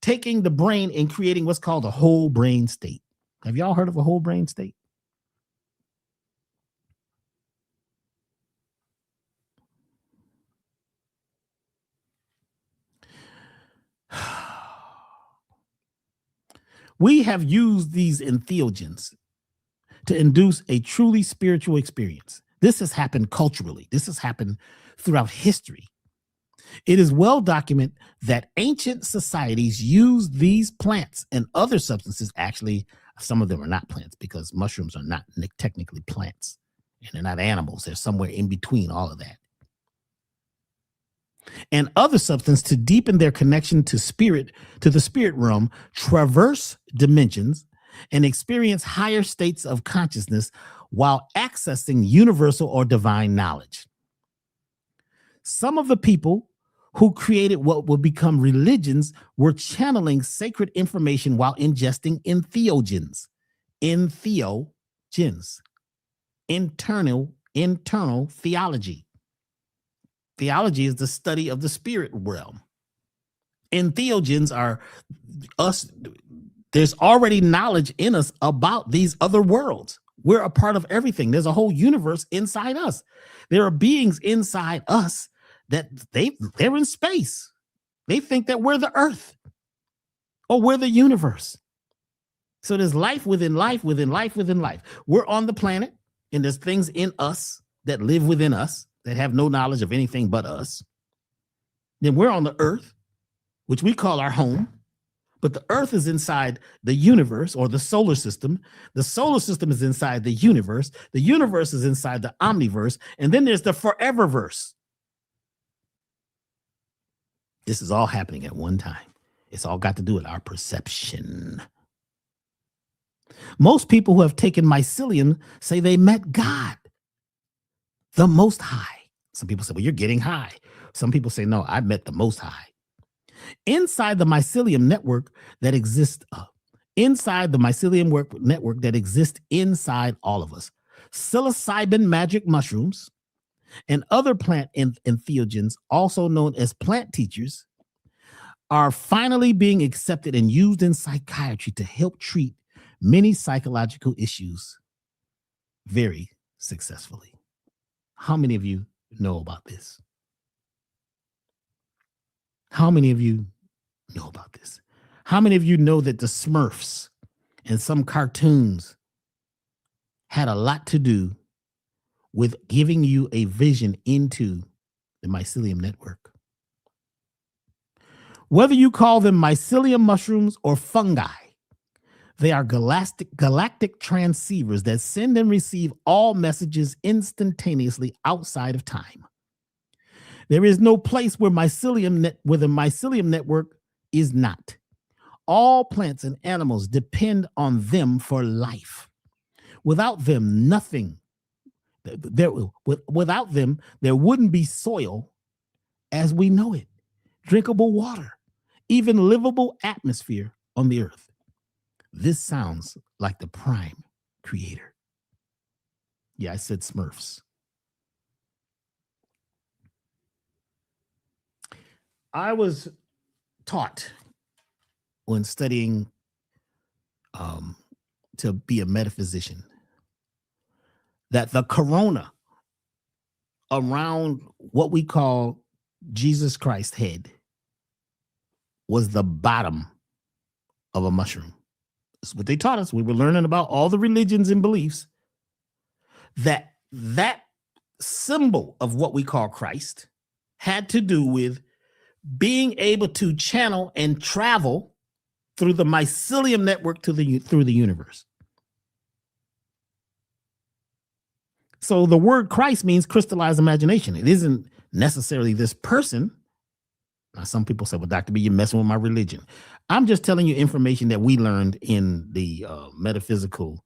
taking the brain and creating what's called a whole brain state. Have y'all heard of a whole brain state? We have used these entheogens to induce a truly spiritual experience. This has happened culturally. This has happened throughout history. It is well documented that ancient societies used these plants and other substances. Actually, some of them are not plants, because mushrooms are not technically plants, and they're not animals. They're somewhere in between all of that. And other substance to deepen their connection to spirit, to the spirit realm, traverse dimensions, and experience higher states of consciousness while accessing universal or divine knowledge. Some of the people who created what would become religions were channeling sacred information while ingesting entheogens. Entheogens. Internal theology. Theology is the study of the spirit realm. Entheogens are us. There's already knowledge in us about these other worlds. We're a part of everything. There's a whole universe inside us. There are beings inside us that they're in space. They think that we're the earth or we're the universe. So there's life within life, within life, within life. We're on the planet, and there's things in us that live within us that have no knowledge of anything but us. Then we're on the earth, which we call our home. But the earth is inside the universe or the solar system. The solar system is inside the universe. The universe is inside the omniverse. And then there's the foreververse. This is all happening at one time. It's all got to do with our perception. Most people who have taken mycelium say they met God, the Most High. Some people say, well, you're getting high. Some people say, no, I met the Most High. Inside the mycelium network that exists, inside all of us, psilocybin magic mushrooms and other plant entheogens, also known as plant teachers, are finally being accepted and used in psychiatry to help treat many psychological issues very successfully. How many of you know about this? How many of you know about this? How many of you know that the Smurfs and some cartoons had a lot to do with giving you a vision into the mycelium network? Whether you call them mycelium mushrooms or fungi, they are galactic transceivers that send and receive all messages instantaneously outside of time. There is no place where the mycelium network is not. All plants and animals depend on them for life. Without them, nothing. Without them, there wouldn't be soil as we know it, drinkable water, even livable atmosphere on the earth. This sounds like the prime creator. Yeah, I said Smurfs. I was taught when studying to be a metaphysician that the corona around what we call Jesus Christ's head was the bottom of a mushroom. That's what they taught us. We were learning about all the religions and beliefs. That symbol of what we call Christ had to do with being able to channel and travel through the mycelium network through the universe. So the word Christ means crystallized imagination. It isn't necessarily this person. Now, some people say, well, Dr. B, you're messing with my religion. I'm just telling you information that we learned in the metaphysical,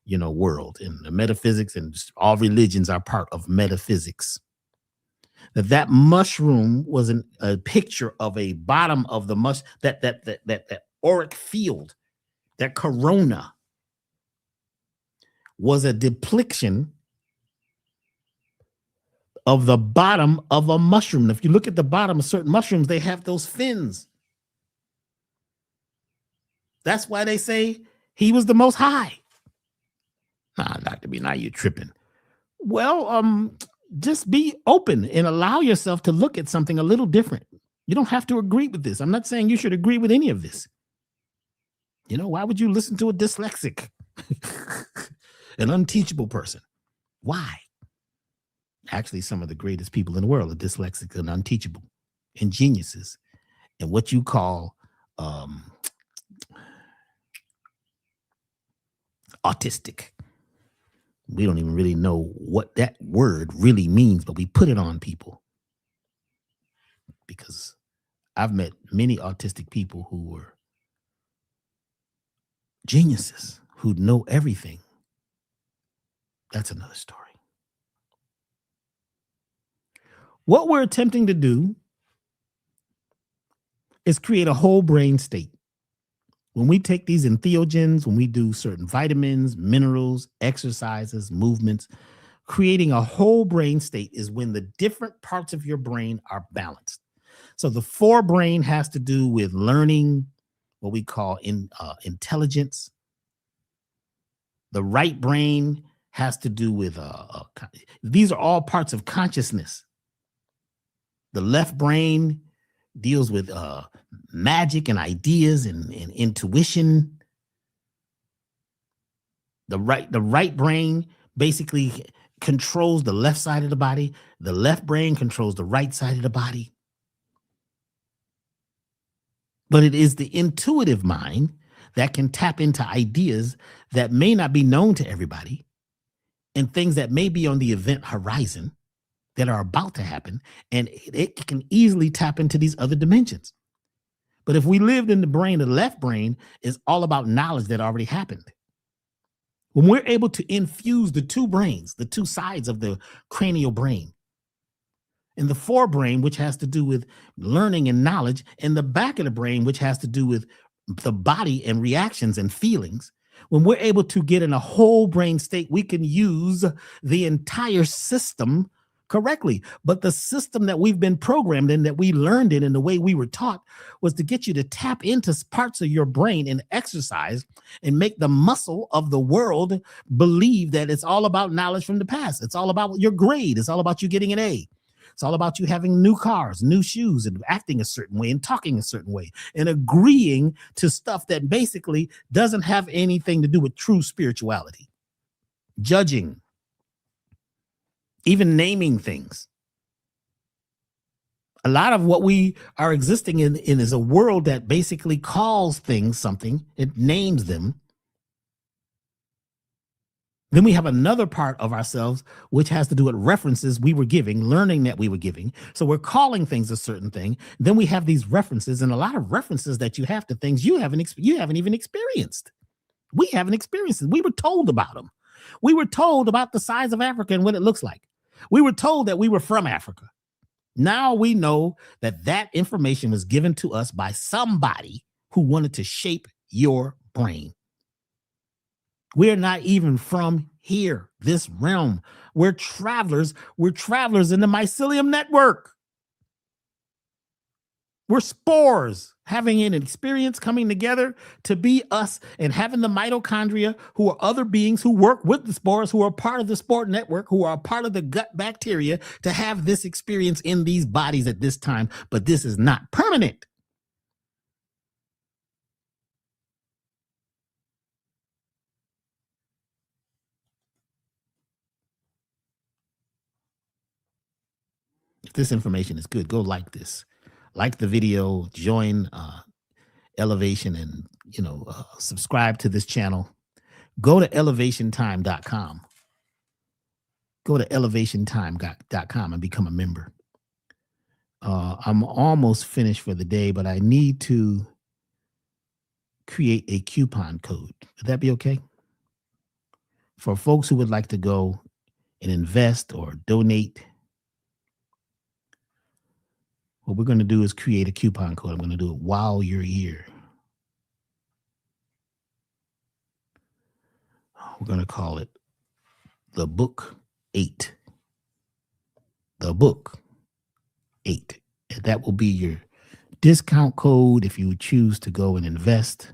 world. And the metaphysics and all religions are part of metaphysics. That mushroom was a picture of a bottom of the that auric field, that corona was a depiction of the bottom of a mushroom. If you look at the bottom of certain mushrooms, they have those fins. That's why they say he was the Most High. Nah, Dr. B, now you're tripping. Well, just be open and allow yourself to look at something a little different. You don't have to agree with this. I'm not saying you should agree with any of this. Why would you listen to a dyslexic, an unteachable person? Why? Actually, some of the greatest people in the world are dyslexic and unteachable and geniuses and what you call autistic. We don't even really know what that word really means, but we put it on people because I've met many autistic people who were geniuses, who know everything. That's another story. What we're attempting to do is create a whole brain state. When we take these entheogens, when we do certain vitamins, minerals, exercises, movements, creating a whole brain state is when the different parts of your brain are balanced. So the forebrain has to do with learning, what we call intelligence. The right brain has to do with, these are all parts of consciousness. The left brain deals with magic and ideas and intuition. The right brain basically controls the left side of the body. The left brain controls the right side of the body. but it is the intuitive mind that can tap into ideas that may not be known to everybody and things that may be on the event horizon that are about to happen. And it can easily tap into these other dimensions. But if we lived in the brain, the left brain is all about knowledge that already happened. When we're able to infuse the two brains, the two sides of the cranial brain, in the forebrain, which has to do with learning and knowledge, and the back of the brain, which has to do with the body and reactions and feelings, when we're able to get in a whole brain state, we can use the entire system correctly. But the system that we've been programmed in, that we learned in, and the way we were taught was to get you to tap into parts of your brain and exercise and make the muscle of the world believe that it's all about knowledge from the past. It's all about your grade. It's all about you getting an A. It's all about you having new cars, new shoes, and acting a certain way and talking a certain way and agreeing to stuff that basically doesn't have anything to do with true spirituality. Judging, even naming things. A lot of what we are existing in is a world that basically calls things something, it names them. Then we have another part of ourselves, which has to do with references we were giving, learning that we were giving. So we're calling things a certain thing. Then we have these references, and a lot of references that you have to things you haven't even experienced. We haven't experienced it. We were told about them. We were told about the size of Africa and what it looks like. We were told that we were from Africa. Now we know that that information was given to us by somebody who wanted to shape your brain. We're not even from here, this realm. We're travelers. We're travelers in the mycelium network. We're spores having an experience coming together to be us and having the mitochondria, who are other beings who work with the spores, who are part of the spore network, who are part of the gut bacteria, to have this experience in these bodies at this time. But this is not permanent. If this information is good, go like this. Like the video, join Elevation, and subscribe to this channel. Go to elevationtime.com. Go to elevationtime.com and become a member. I'm almost finished for the day, but I need to create a coupon code. Would that be okay? For folks who would like to go and invest or donate, what we're going to do is create a coupon code. I'm going to do it while you're here. We're going to call it the book 8. The book 8. And that will be your discount code if you choose to go and invest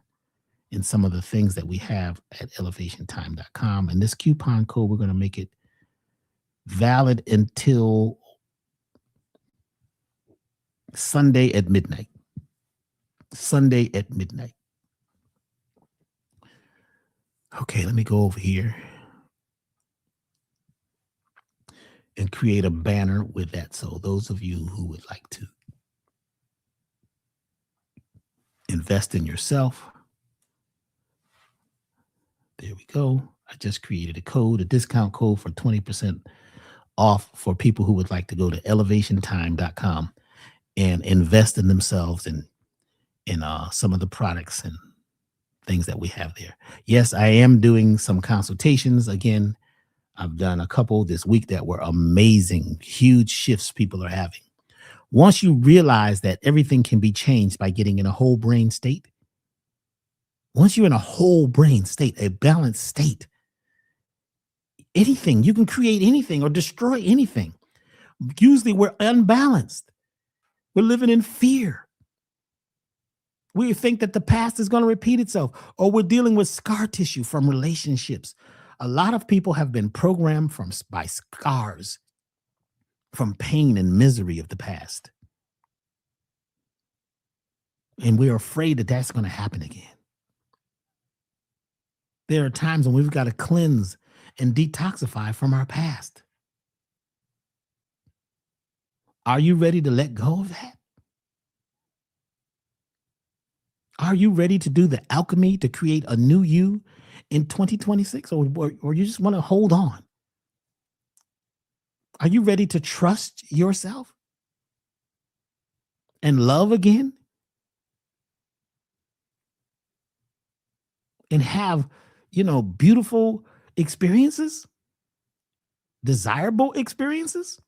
in some of the things that we have at elevationtime.com. And this coupon code, we're going to make it valid until Sunday at midnight. Sunday at midnight. Okay, let me go over here and create a banner with that. So those of you who would like to invest in yourself, there we go. I just created a code, a discount code for 20% off for people who would like to go to elevationtime.com and invest in themselves and in some of the products and things that we have there. Yes, I am doing some consultations. Again, I've done a couple this week that were amazing, huge shifts people are having. Once you realize that everything can be changed by getting in a whole brain state, once you're in a whole brain state, a balanced state, anything, you can create anything or destroy anything. Usually we're unbalanced. We're living in fear. We think that the past is going to repeat itself, or we're dealing with scar tissue from relationships. A lot of people have been programmed by scars from pain and misery of the past. And we're afraid that that's going to happen again. There are times when we've got to cleanse and detoxify from our past. Are you ready to let go of that? Are you ready to do the alchemy to create a new you in 2026, or you just want to hold on? Are you ready to trust yourself and love again and have, beautiful experiences, desirable experiences?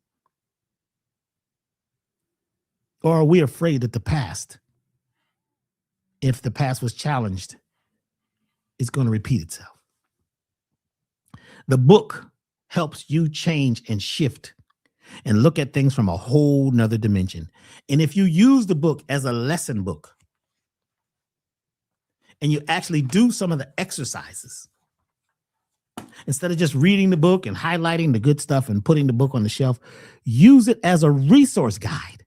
Or are we afraid that the past, if the past was challenged, is going to repeat itself? The book helps you change and shift and look at things from a whole nother dimension. And if you use the book as a lesson book and you actually do some of the exercises, instead of just reading the book and highlighting the good stuff and putting the book on the shelf, use it as a resource guide.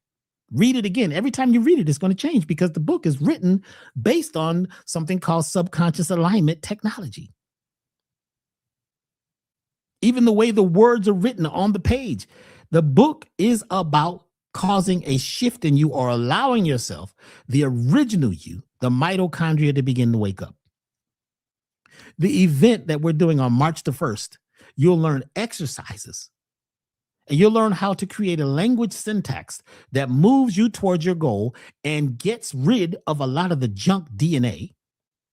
Read it again. Every time you read it, it's going to change because the book is written based on something called subconscious alignment technology. Even the way the words are written on the page, the book is about causing a shift in you or allowing yourself, the original you, the mitochondria, to begin to wake up. The event that we're doing on March the 1st, you'll learn exercises and you'll learn how to create a language syntax that moves you towards your goal and gets rid of a lot of the junk DNA,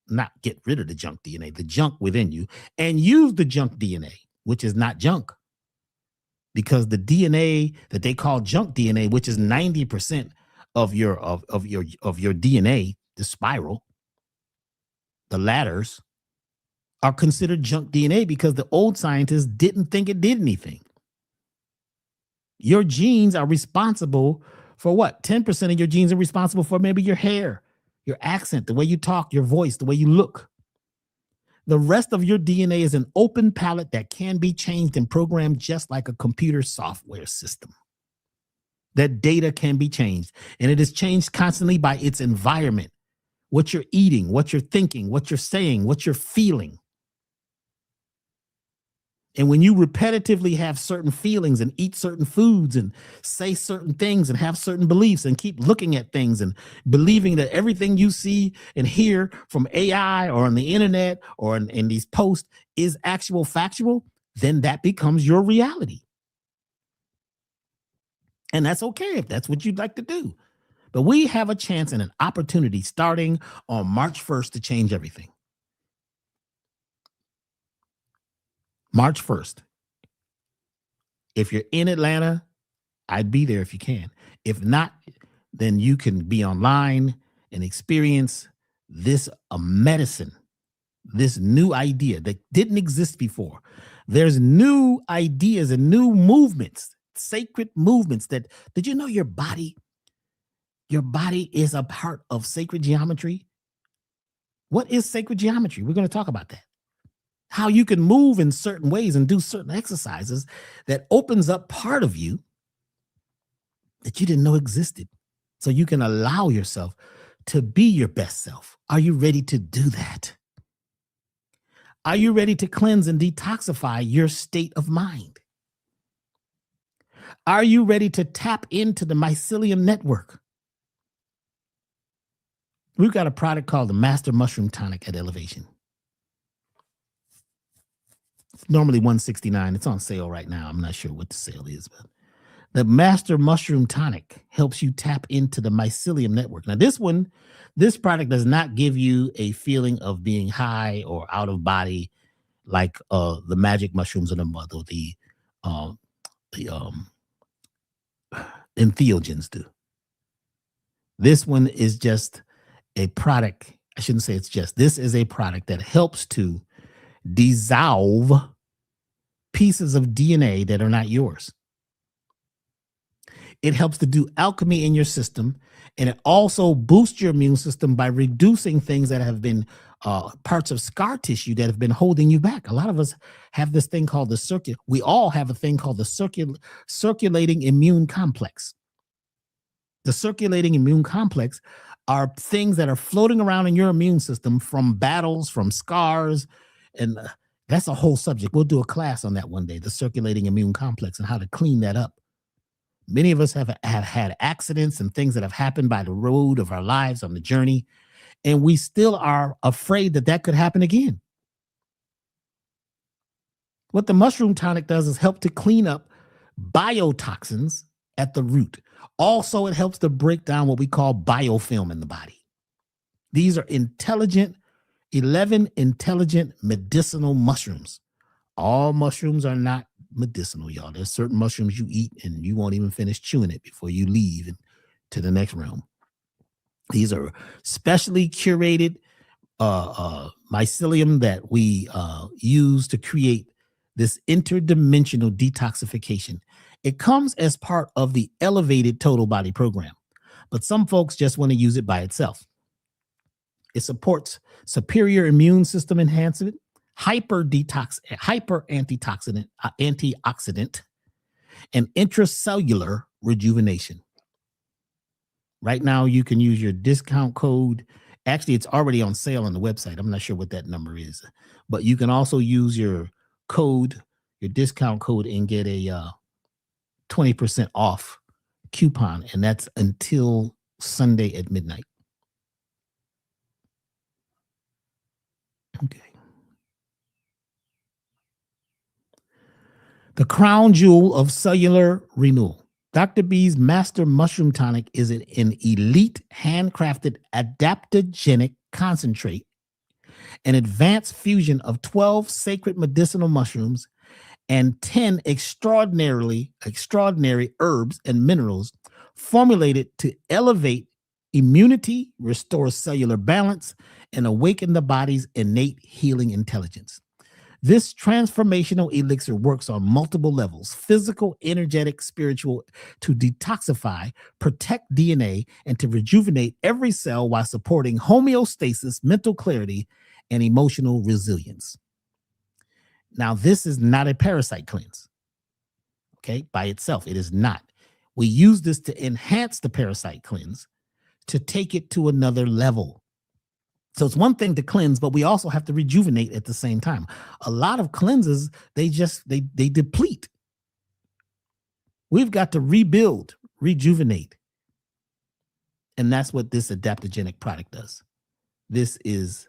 not get rid of the junk DNA, the junk within you, and use the junk DNA, which is not junk. Because the DNA that they call junk DNA, which is 90% of your DNA, the spiral, the ladders, are considered junk DNA because the old scientists didn't think it did anything. Your genes are responsible for what? 10% of your genes are responsible for maybe your hair, your accent, the way you talk, your voice, the way you look. The rest of your DNA is an open palette that can be changed and programmed just like a computer software system. That data can be changed, and it is changed constantly by its environment, what you're eating, what you're thinking, what you're saying, what you're feeling. And when you repetitively have certain feelings and eat certain foods and say certain things and have certain beliefs and keep looking at things and believing that everything you see and hear from AI or on the internet or in these posts is actual factual, then that becomes your reality. And that's okay if that's what you'd like to do. But we have a chance and an opportunity starting on March 1st to change everything. March 1st. If you're in Atlanta, I'd be there if you can. If not, then you can be online and experience this medicine, this new idea that didn't exist before. There's new ideas and new movements, sacred movements did you know your body is a part of sacred geometry? What is sacred geometry? We're going to talk about that. How you can move in certain ways and do certain exercises that opens up part of you that you didn't know existed. So you can allow yourself to be your best self. Are you ready to do that? Are you ready to cleanse and detoxify your state of mind? Are you ready to tap into the mycelium network? We've got a product called the Master Mushroom Tonic at Elevation. It's normally $169. It's on sale right now. I'm not sure what the sale is, but the Master Mushroom Tonic helps you tap into the mycelium network. Now, this product does not give you a feeling of being high or out of body like the magic mushrooms of the mud or the entheogens do. This one is just a product. I shouldn't say it's just. This is a product that helps to dissolve pieces of DNA that are not yours. It helps to do alchemy in your system, and it also boosts your immune system by reducing things that have been parts of scar tissue that have been holding you back. A lot of us have this thing called we all have a thing called the circulating immune complex. The circulating immune complex are things that are floating around in your immune system from battles, from scars, and that's a whole subject. We'll do a class on that one day, the circulating immune complex and how to clean that up. Many of us have had accidents and things that have happened by the road of our lives on the journey. And we still are afraid that that could happen again. What the mushroom tonic does is help to clean up biotoxins at the root. Also, it helps to break down what we call biofilm in the body. These are 11 intelligent medicinal mushrooms. All mushrooms are not medicinal, y'all. There's certain mushrooms you eat and you won't even finish chewing it before you leave to the next realm. These are specially curated mycelium that we use to create this interdimensional detoxification. It comes as part of the elevated total body program, but some folks just want to use it by itself. It supports superior immune system enhancement, hyper antioxidant, and intracellular rejuvenation. Right now, you can use your discount code. Actually, it's already on sale on the website. I'm not sure what that number is, but you can also use your code, your discount code, and get a 20% off coupon, and that's until Sunday at midnight. Okay. The crown jewel of cellular renewal. Dr. B's Master Mushroom Tonic is an elite handcrafted adaptogenic concentrate, an advanced fusion of 12 sacred medicinal mushrooms and 10 extraordinary herbs and minerals formulated to elevate immunity, restore cellular balance, and awaken the body's innate healing intelligence. This transformational elixir works on multiple levels: physical, energetic, spiritual, to detoxify, protect DNA, and to rejuvenate every cell while supporting homeostasis, mental clarity, and emotional resilience. Now, this is not a parasite cleanse, okay, by itself. It is not. We use this to enhance the parasite cleanse, to take it to another level. So it's one thing to cleanse, but we also have to rejuvenate at the same time. A lot of cleanses, they deplete. We've got to rebuild, rejuvenate. And that's what this adaptogenic product does. This is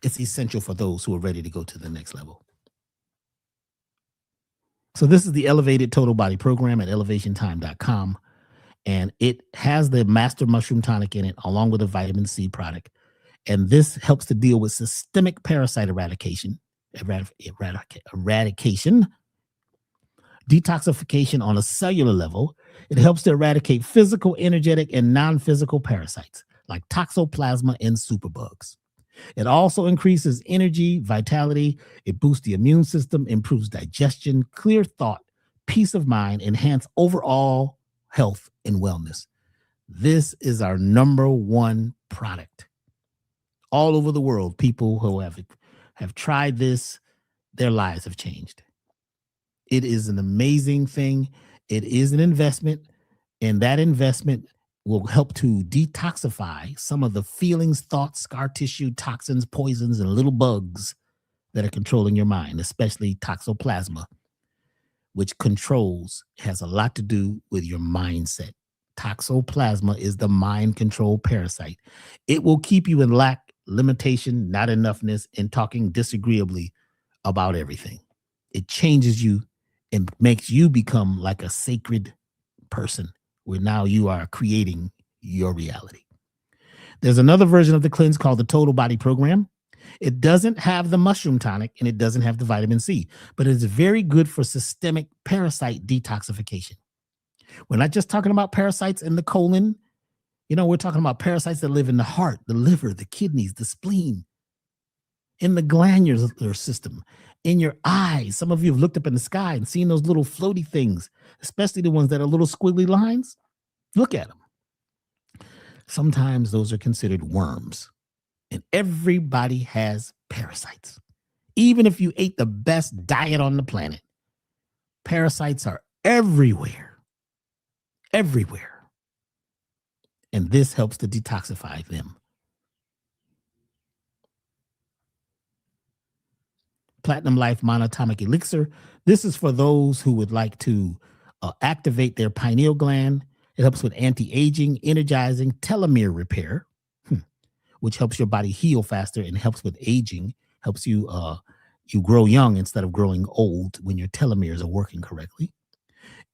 it's essential for those who are ready to go to the next level. So this is the Elevated Total Body Program at elevationtime.com. And it has the Master Mushroom Tonic in it, along with a vitamin C product. And this helps to deal with systemic parasite eradication, detoxification on a cellular level. It helps to eradicate physical, energetic, and non-physical parasites like toxoplasma and superbugs. It also increases energy, vitality. It boosts the immune system, improves digestion, clear thought, peace of mind, enhance overall health and wellness. This is our number one product. All over the world, people who have tried this, their lives have changed. It is an amazing thing. It is an investment, and that investment will help to detoxify some of the feelings, thoughts, scar tissue, toxins, poisons, and little bugs that are controlling your mind, especially toxoplasma, which has a lot to do with your mindset. Toxoplasma is the mind control parasite. It will keep you in lack, limitation, not enoughness, and talking disagreeably about everything. It changes you and makes you become like a sacred person, where now you are creating your reality. There's another version of the cleanse called the Total Body Program. It doesn't have the mushroom tonic and it doesn't have the vitamin C, but it's very good for systemic parasite detoxification. We're not just talking about parasites in the colon. We're talking about parasites that live in the heart, the liver, the kidneys, the spleen, in the glandular system, in your eyes. Some of you have looked up in the sky and seen those little floaty things, especially the ones that are little squiggly lines. Look at them. Sometimes those are considered worms. And everybody has parasites. Even if you ate the best diet on the planet, parasites are everywhere. Everywhere. And this helps to detoxify them. Platinum Life Monatomic Elixir. This is for those who would like to activate their pineal gland, It helps with anti-aging, energizing, telomere repair, which helps your body heal faster and helps with aging, helps you grow young instead of growing old when your telomeres are working correctly.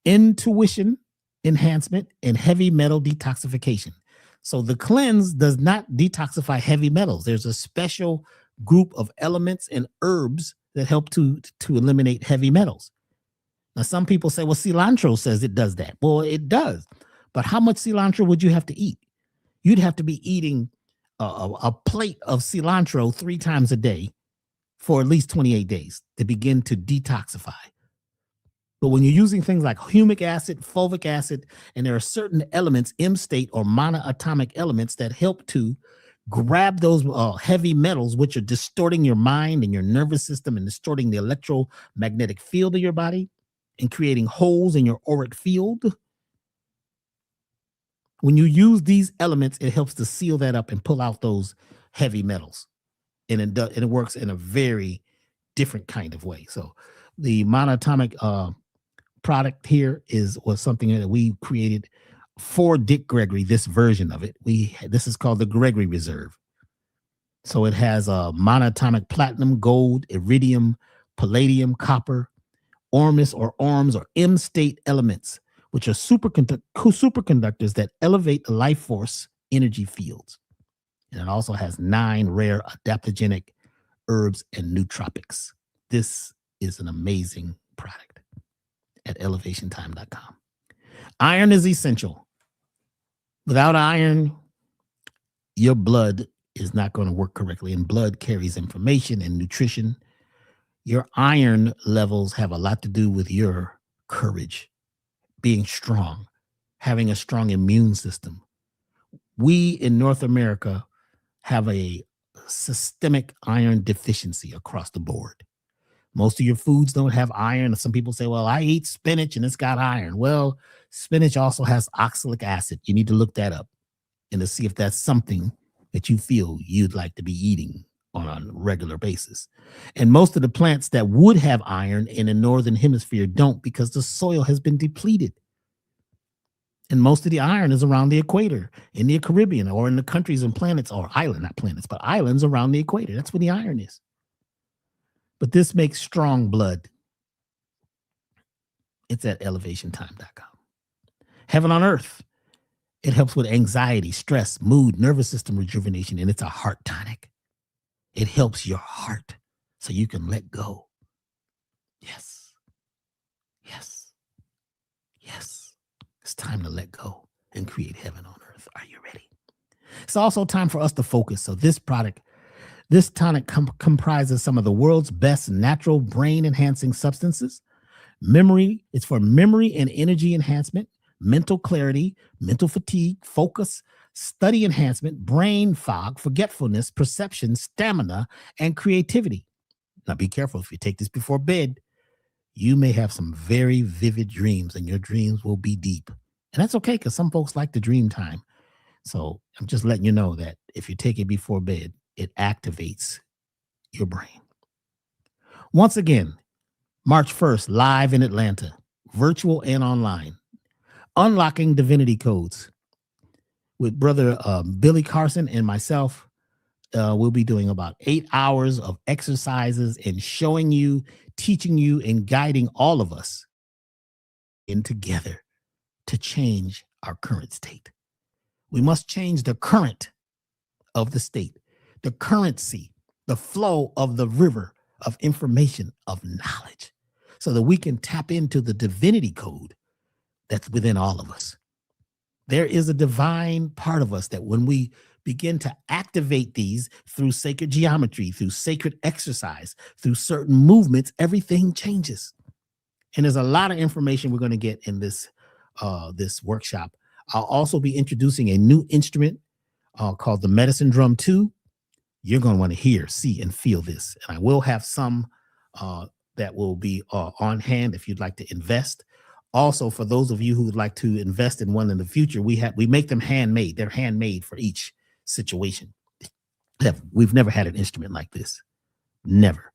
Intuition enhancement and heavy metal detoxification. So the cleanse does not detoxify heavy metals. There's a special group of elements and herbs that help to eliminate heavy metals. Now, some people say, well, cilantro says it does that. Well, it does. But how much cilantro would you have to eat? You'd have to be eating a plate of cilantro 3 times a day for at least 28 days to begin to detoxify. But when you're using things like humic acid, fulvic acid, and there are certain elements, M state or monoatomic elements that help to grab those heavy metals, which are distorting your mind and your nervous system and distorting the electromagnetic field of your body and creating holes in your auric field. When you use these elements, it helps to seal that up and pull out those heavy metals. And it works in a very different kind of way. So the monatomic product here was something that we created for Dick Gregory, this version of it. This is called the Gregory Reserve. So it has monatomic platinum, gold, iridium, palladium, copper, ormus or orms or M state elements, which are superconductors that elevate the life force energy fields. And it also has 9 rare adaptogenic herbs and nootropics. This is an amazing product at elevationtime.com. Iron is essential. Without iron, your blood is not going to work correctly, and blood carries information and nutrition. Your iron levels have a lot to do with your courage, being strong, having a strong immune system. We in North America have a systemic iron deficiency across the board. Most of your foods don't have iron. Some people say, well, I eat spinach and it's got iron. Well, spinach also has oxalic acid. You need to look that up and to see if that's something that you feel you'd like to be eating on a regular basis. And most of the plants that would have iron in the northern hemisphere don't, because the soil has been depleted. And most of the iron is around the equator, in the Caribbean, or in the countries and planets, or not planets, but islands around the equator. That's where the iron is. But this makes strong blood. It's at elevationtime.com. Heaven on Earth. It helps with anxiety, stress, mood, nervous system rejuvenation, and it's a heart tonic. It helps your heart so you can let go. Yes. Yes. Yes. It's time to let go and create heaven on earth. Are you ready? It's also time for us to focus. So this tonic comprises some of the world's best natural brain-enhancing substances. It's for memory and energy enhancement, mental clarity, mental fatigue, focus, study enhancement, brain fog, forgetfulness, perception, stamina, and creativity. Now be careful. If you take this before bed, you may have some very vivid dreams, and your dreams will be deep. And that's okay, because some folks like the dream time. So I'm just letting you know that if you take it before bed, it activates your brain. Once again, March 1st, live in Atlanta, virtual and online, Unlocking Divinity Codes with Brother Billy Carson and myself. We'll be doing about 8 hours of exercises and showing you, teaching you, and guiding all of us in together to change our current state. We must change the current of the state, the currency, the flow of the river of information, of knowledge, so that we can tap into the divinity code that's within all of us. There is a divine part of us that when we begin to activate these through sacred geometry, through sacred exercise, through certain movements, everything changes. And there's a lot of information we're going to get in this workshop. I'll also be introducing a new instrument called the Medicine Drum 2. You're going to want to hear, see, and feel this. And I will have some that will be on hand if you'd like to invest. Also, for those of you who would like to invest in one in the future, we make them handmade. They're handmade for each situation. We've never had an instrument like this. Never.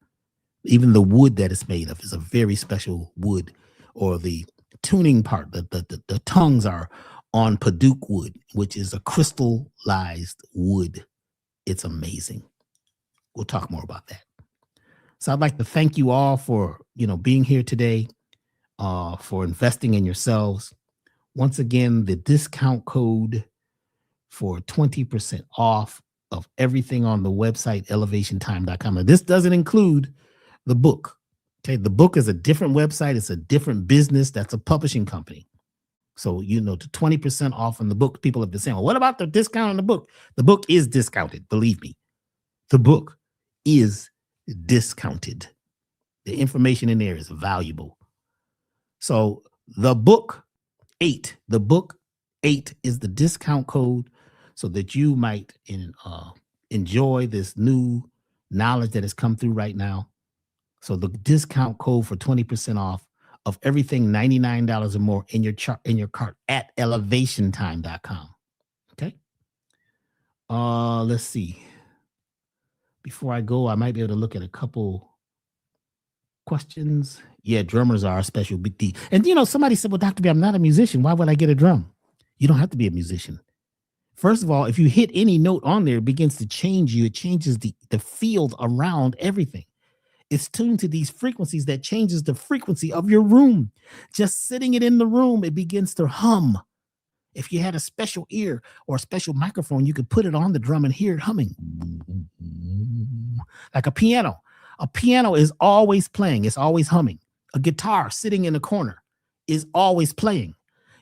Even the wood that it's made of is a very special wood, or the tuning part. The tongues are on Paduke wood, which is a crystallized wood. It's amazing. We'll talk more about that. So I'd like to thank you all for, being here today, for investing in yourselves. Once again, the discount code for 20% off of everything on the website, elevationtime.com. Now, this doesn't include the book. Okay, the book is a different website. It's a different business. That's a publishing company. So, the 20% off on the book, people have been saying, well, what about the discount on the book? The book is discounted. Believe me, the book is discounted. The information in there is valuable. So the book 8 is the discount code so that you might enjoy this new knowledge that has come through right now. So the discount code for 20% off of everything $99 or more in your cart at elevationtime.com. Okay. Let's see. Before I go, I might be able to look at a couple questions. Yeah, drummers are a special big deal. And somebody said, well, Dr. B, I'm not a musician. Why would I get a drum? You don't have to be a musician. First of all, if you hit any note on there, it begins to change you. It changes the field around everything. It's tuned to these frequencies that changes the frequency of your room. Just sitting it in the room, it begins to hum. If you had a special ear or a special microphone, you could put it on the drum and hear it humming. Like a piano. A piano is always playing. It's always humming. A guitar sitting in a corner is always playing.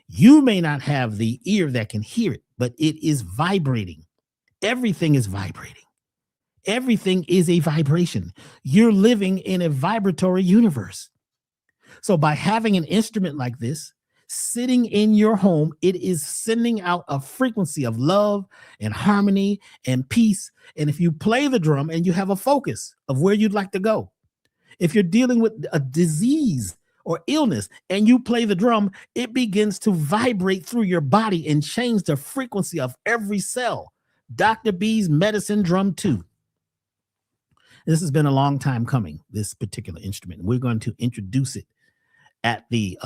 You may not have the ear that can hear it, but it is vibrating. Everything is vibrating. Everything is a vibration. You're living in a vibratory universe. So by having an instrument like this, sitting in your home, it is sending out a frequency of love and harmony and peace. And if you play the drum and you have a focus of where you'd like to go, if you're dealing with a disease or illness and you play the drum, it begins to vibrate through your body and change the frequency of every cell. Dr. B's Medicine Drum 2. This has been a long time coming, this particular instrument. We're going to introduce it at the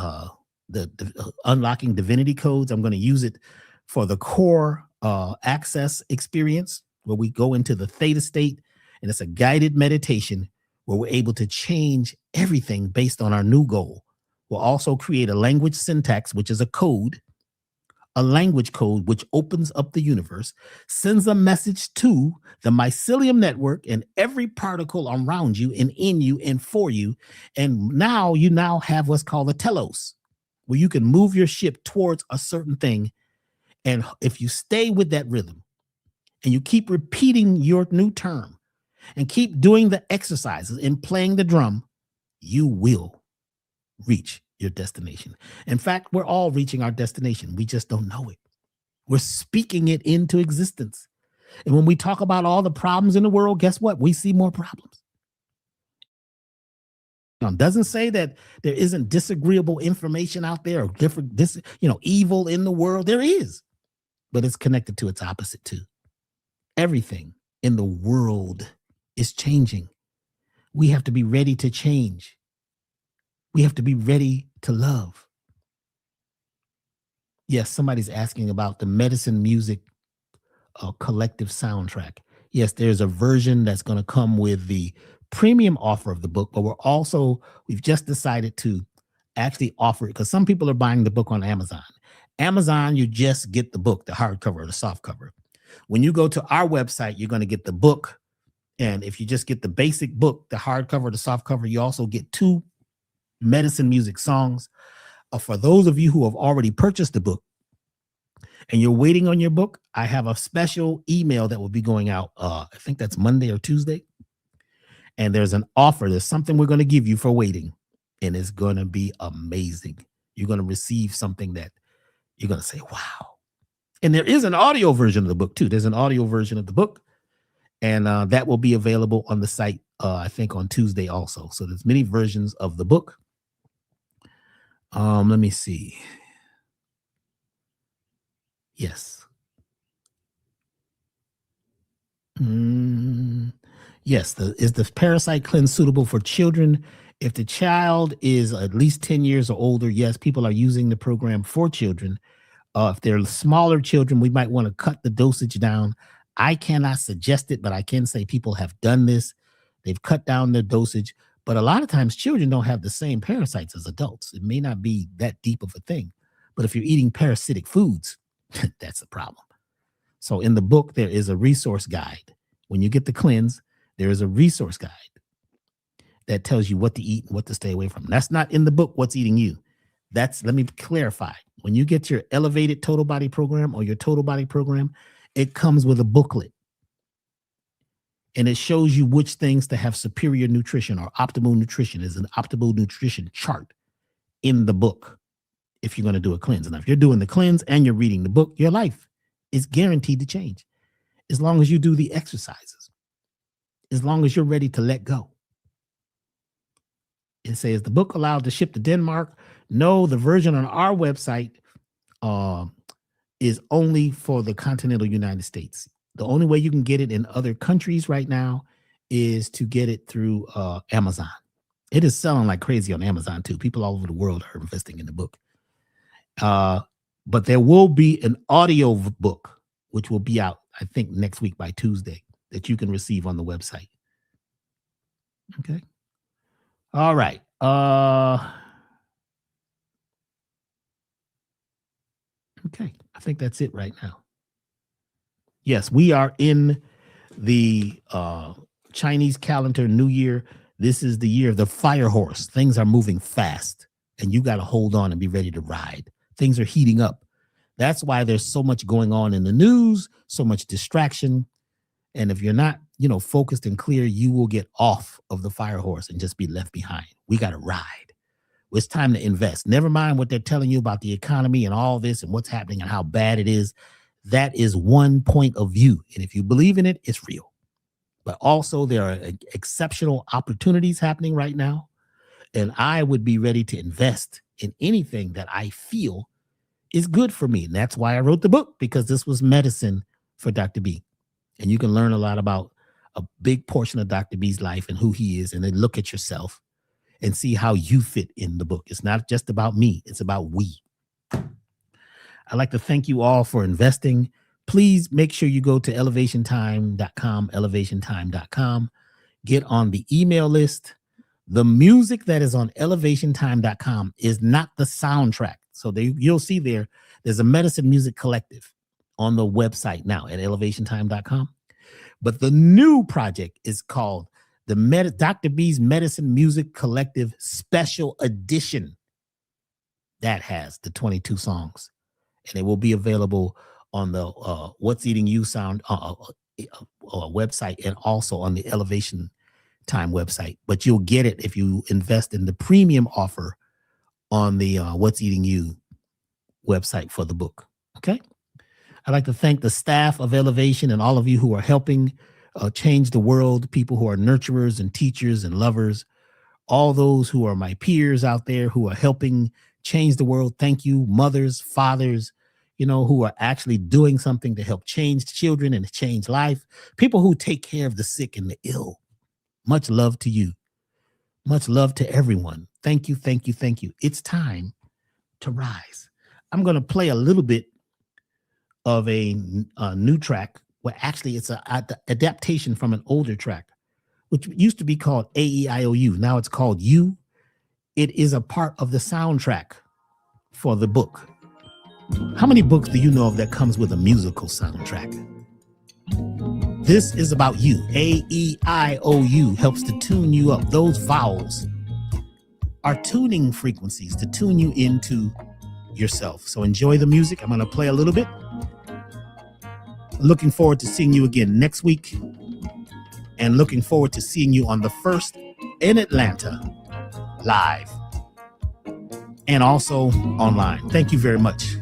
Unlocking Divinity Codes. I'm going to use it for the core access experience where we go into the theta state, and it's a guided meditation where we're able to change everything based on our new goal. We'll also create a language syntax, which is a code, a language code, which opens up the universe, sends a message to the mycelium network and every particle around you and in you and for you. And now you have what's called a telos, where you can move your ship towards a certain thing. And if you stay with that rhythm and you keep repeating your new term and keep doing the exercises and playing the drum, you will reach your destination. In fact, we're all reaching our destination. We just don't know it. We're speaking it into existence. And when we talk about all the problems in the world, guess what? We see more problems. Doesn't say that there isn't disagreeable information out there or different, evil in the world. There is, but it's connected to its opposite too. Everything in the world is changing. We have to be ready to change. We have to be ready to love. Yes, somebody's asking about the Medicine Music collective soundtrack. Yes, there's a version that's going to come with the premium offer of the book, but we've just decided to actually offer it because some people are buying the book on Amazon. Amazon, you just get the book, the hardcover or the soft cover. When you go to our website, you're going to get the book. And if you just get the basic book, the hardcover, the soft cover, you also get 2 medicine music songs. For those of you who have already purchased the book and you're waiting on your book, I have a special email that will be going out. I think that's Monday or Tuesday. And there's an offer. There's something we're going to give you for waiting. And it's going to be amazing. You're going to receive something that you're going to say, wow. And there is an audio version of the book too. There's an audio version of the book. And that will be available on the site, I think on Tuesday also. So there's many versions of the book. Let me see. Yes. Yes. Is the parasite cleanse suitable for children? If the child is at least 10 years or older, yes, people are using the program for children. If they're smaller children, we might want to cut the dosage down. I cannot suggest it, but I can say people have done this. They've cut down their dosage. But a lot of times children don't have the same parasites as adults. It may not be that deep of a thing. But if you're eating parasitic foods, that's a problem. So in the book, there is a resource guide. When you get the cleanse, there is a resource guide that tells you what to eat and what to stay away from. That's not in the book, What's Eating You. Let me clarify. When you get your elevated total body program or your total body program, it comes with a booklet. And it shows you which things to have superior nutrition or optimal nutrition. Is an optimal nutrition chart in the book if you're going to do a cleanse. And if you're doing the cleanse and you're reading the book, your life is guaranteed to change as long as you do the exercises, as long as you're ready to let go. It says the book allowed to ship to Denmark. No, the version on our website is only for the continental United States. The only way you can get it in other countries right now is to get it through Amazon. It is selling like crazy on Amazon too. People all over the world are investing in the book. But there will be an audio book, which will be out, I think, next week by Tuesday, that you can receive on the website. Okay. All right. Okay. I think that's it right now. Yes, we are in the Chinese calendar New Year. This is the year of the fire horse. Things are moving fast, and you got to hold on and be ready to ride. Things are heating up. That's why there's so much going on in the news, so much distraction. And if you're not, focused and clear, you will get off of the fire horse and just be left behind. We got to ride. It's time to invest. Never mind what they're telling you about the economy and all this and what's happening and how bad it is. That is one point of view. And if you believe in it, it's real. But also there are exceptional opportunities happening right now. And I would be ready to invest in anything that I feel is good for me. And that's why I wrote the book, because this was medicine for Dr. B. And you can learn a lot about a big portion of Dr. B's life and who he is, and then look at yourself and see how you fit in the book. It's not just about me. It's about we. I'd like to thank you all for investing. Please make sure you go to elevationtime.com, elevationtime.com. Get on the email list. The music that is on elevationtime.com is not the soundtrack. So you'll see there's a medicine music collective on the website now at elevationtime.com. But the new project is called the Dr. B's Medicine Music Collective Special Edition. That has the 22 songs. And it will be available on the What's Eating You Sound website, and also on the Elevation Time website. But you'll get it if you invest in the premium offer on the What's Eating You website for the book. Okay. I'd like to thank the staff of Elevation and all of you who are helping change the world, people who are nurturers and teachers and lovers, all those who are my peers out there who are helping change the world. Thank you, mothers, fathers, who are actually doing something to help change children and change life. People who take care of the sick and the ill. Much love to you. Much love to everyone. Thank you, thank you, thank you. It's time to rise. I'm going to play a little bit of a new track. Well, actually, it's an adaptation from an older track, which used to be called AEIOU. Now it's called You. It is a part of the soundtrack for the book. How many books do you know of that comes with a musical soundtrack? This is about you. AEIOU helps to tune you up. Those vowels are tuning frequencies to tune you into yourself. So enjoy the music. I'm going to play a little bit. Looking forward to seeing you again next week. And looking forward to seeing you on the 1st in Atlanta, live. And also online. Thank you very much.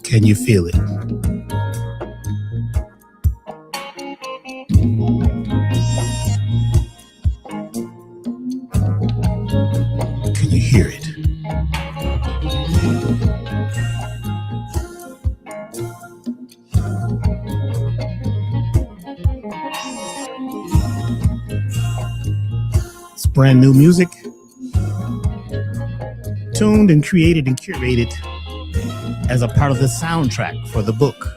Can you feel it? Can you hear it? It's brand new music, tuned and created and curated as a part of the soundtrack for the book,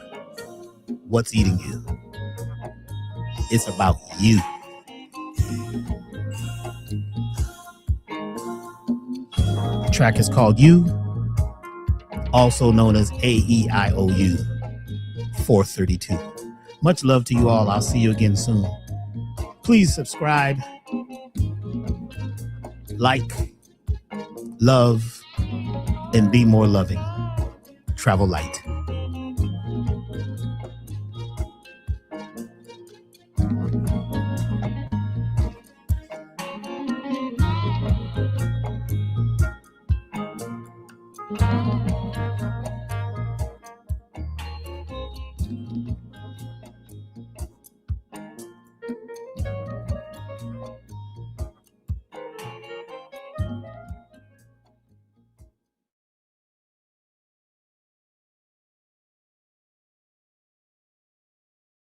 What's Eating You? It's about you. The track is called You, also known as AEIOU 432. Much love to you all. I'll see you again soon. Please subscribe, like, love, and be more loving. Travel light.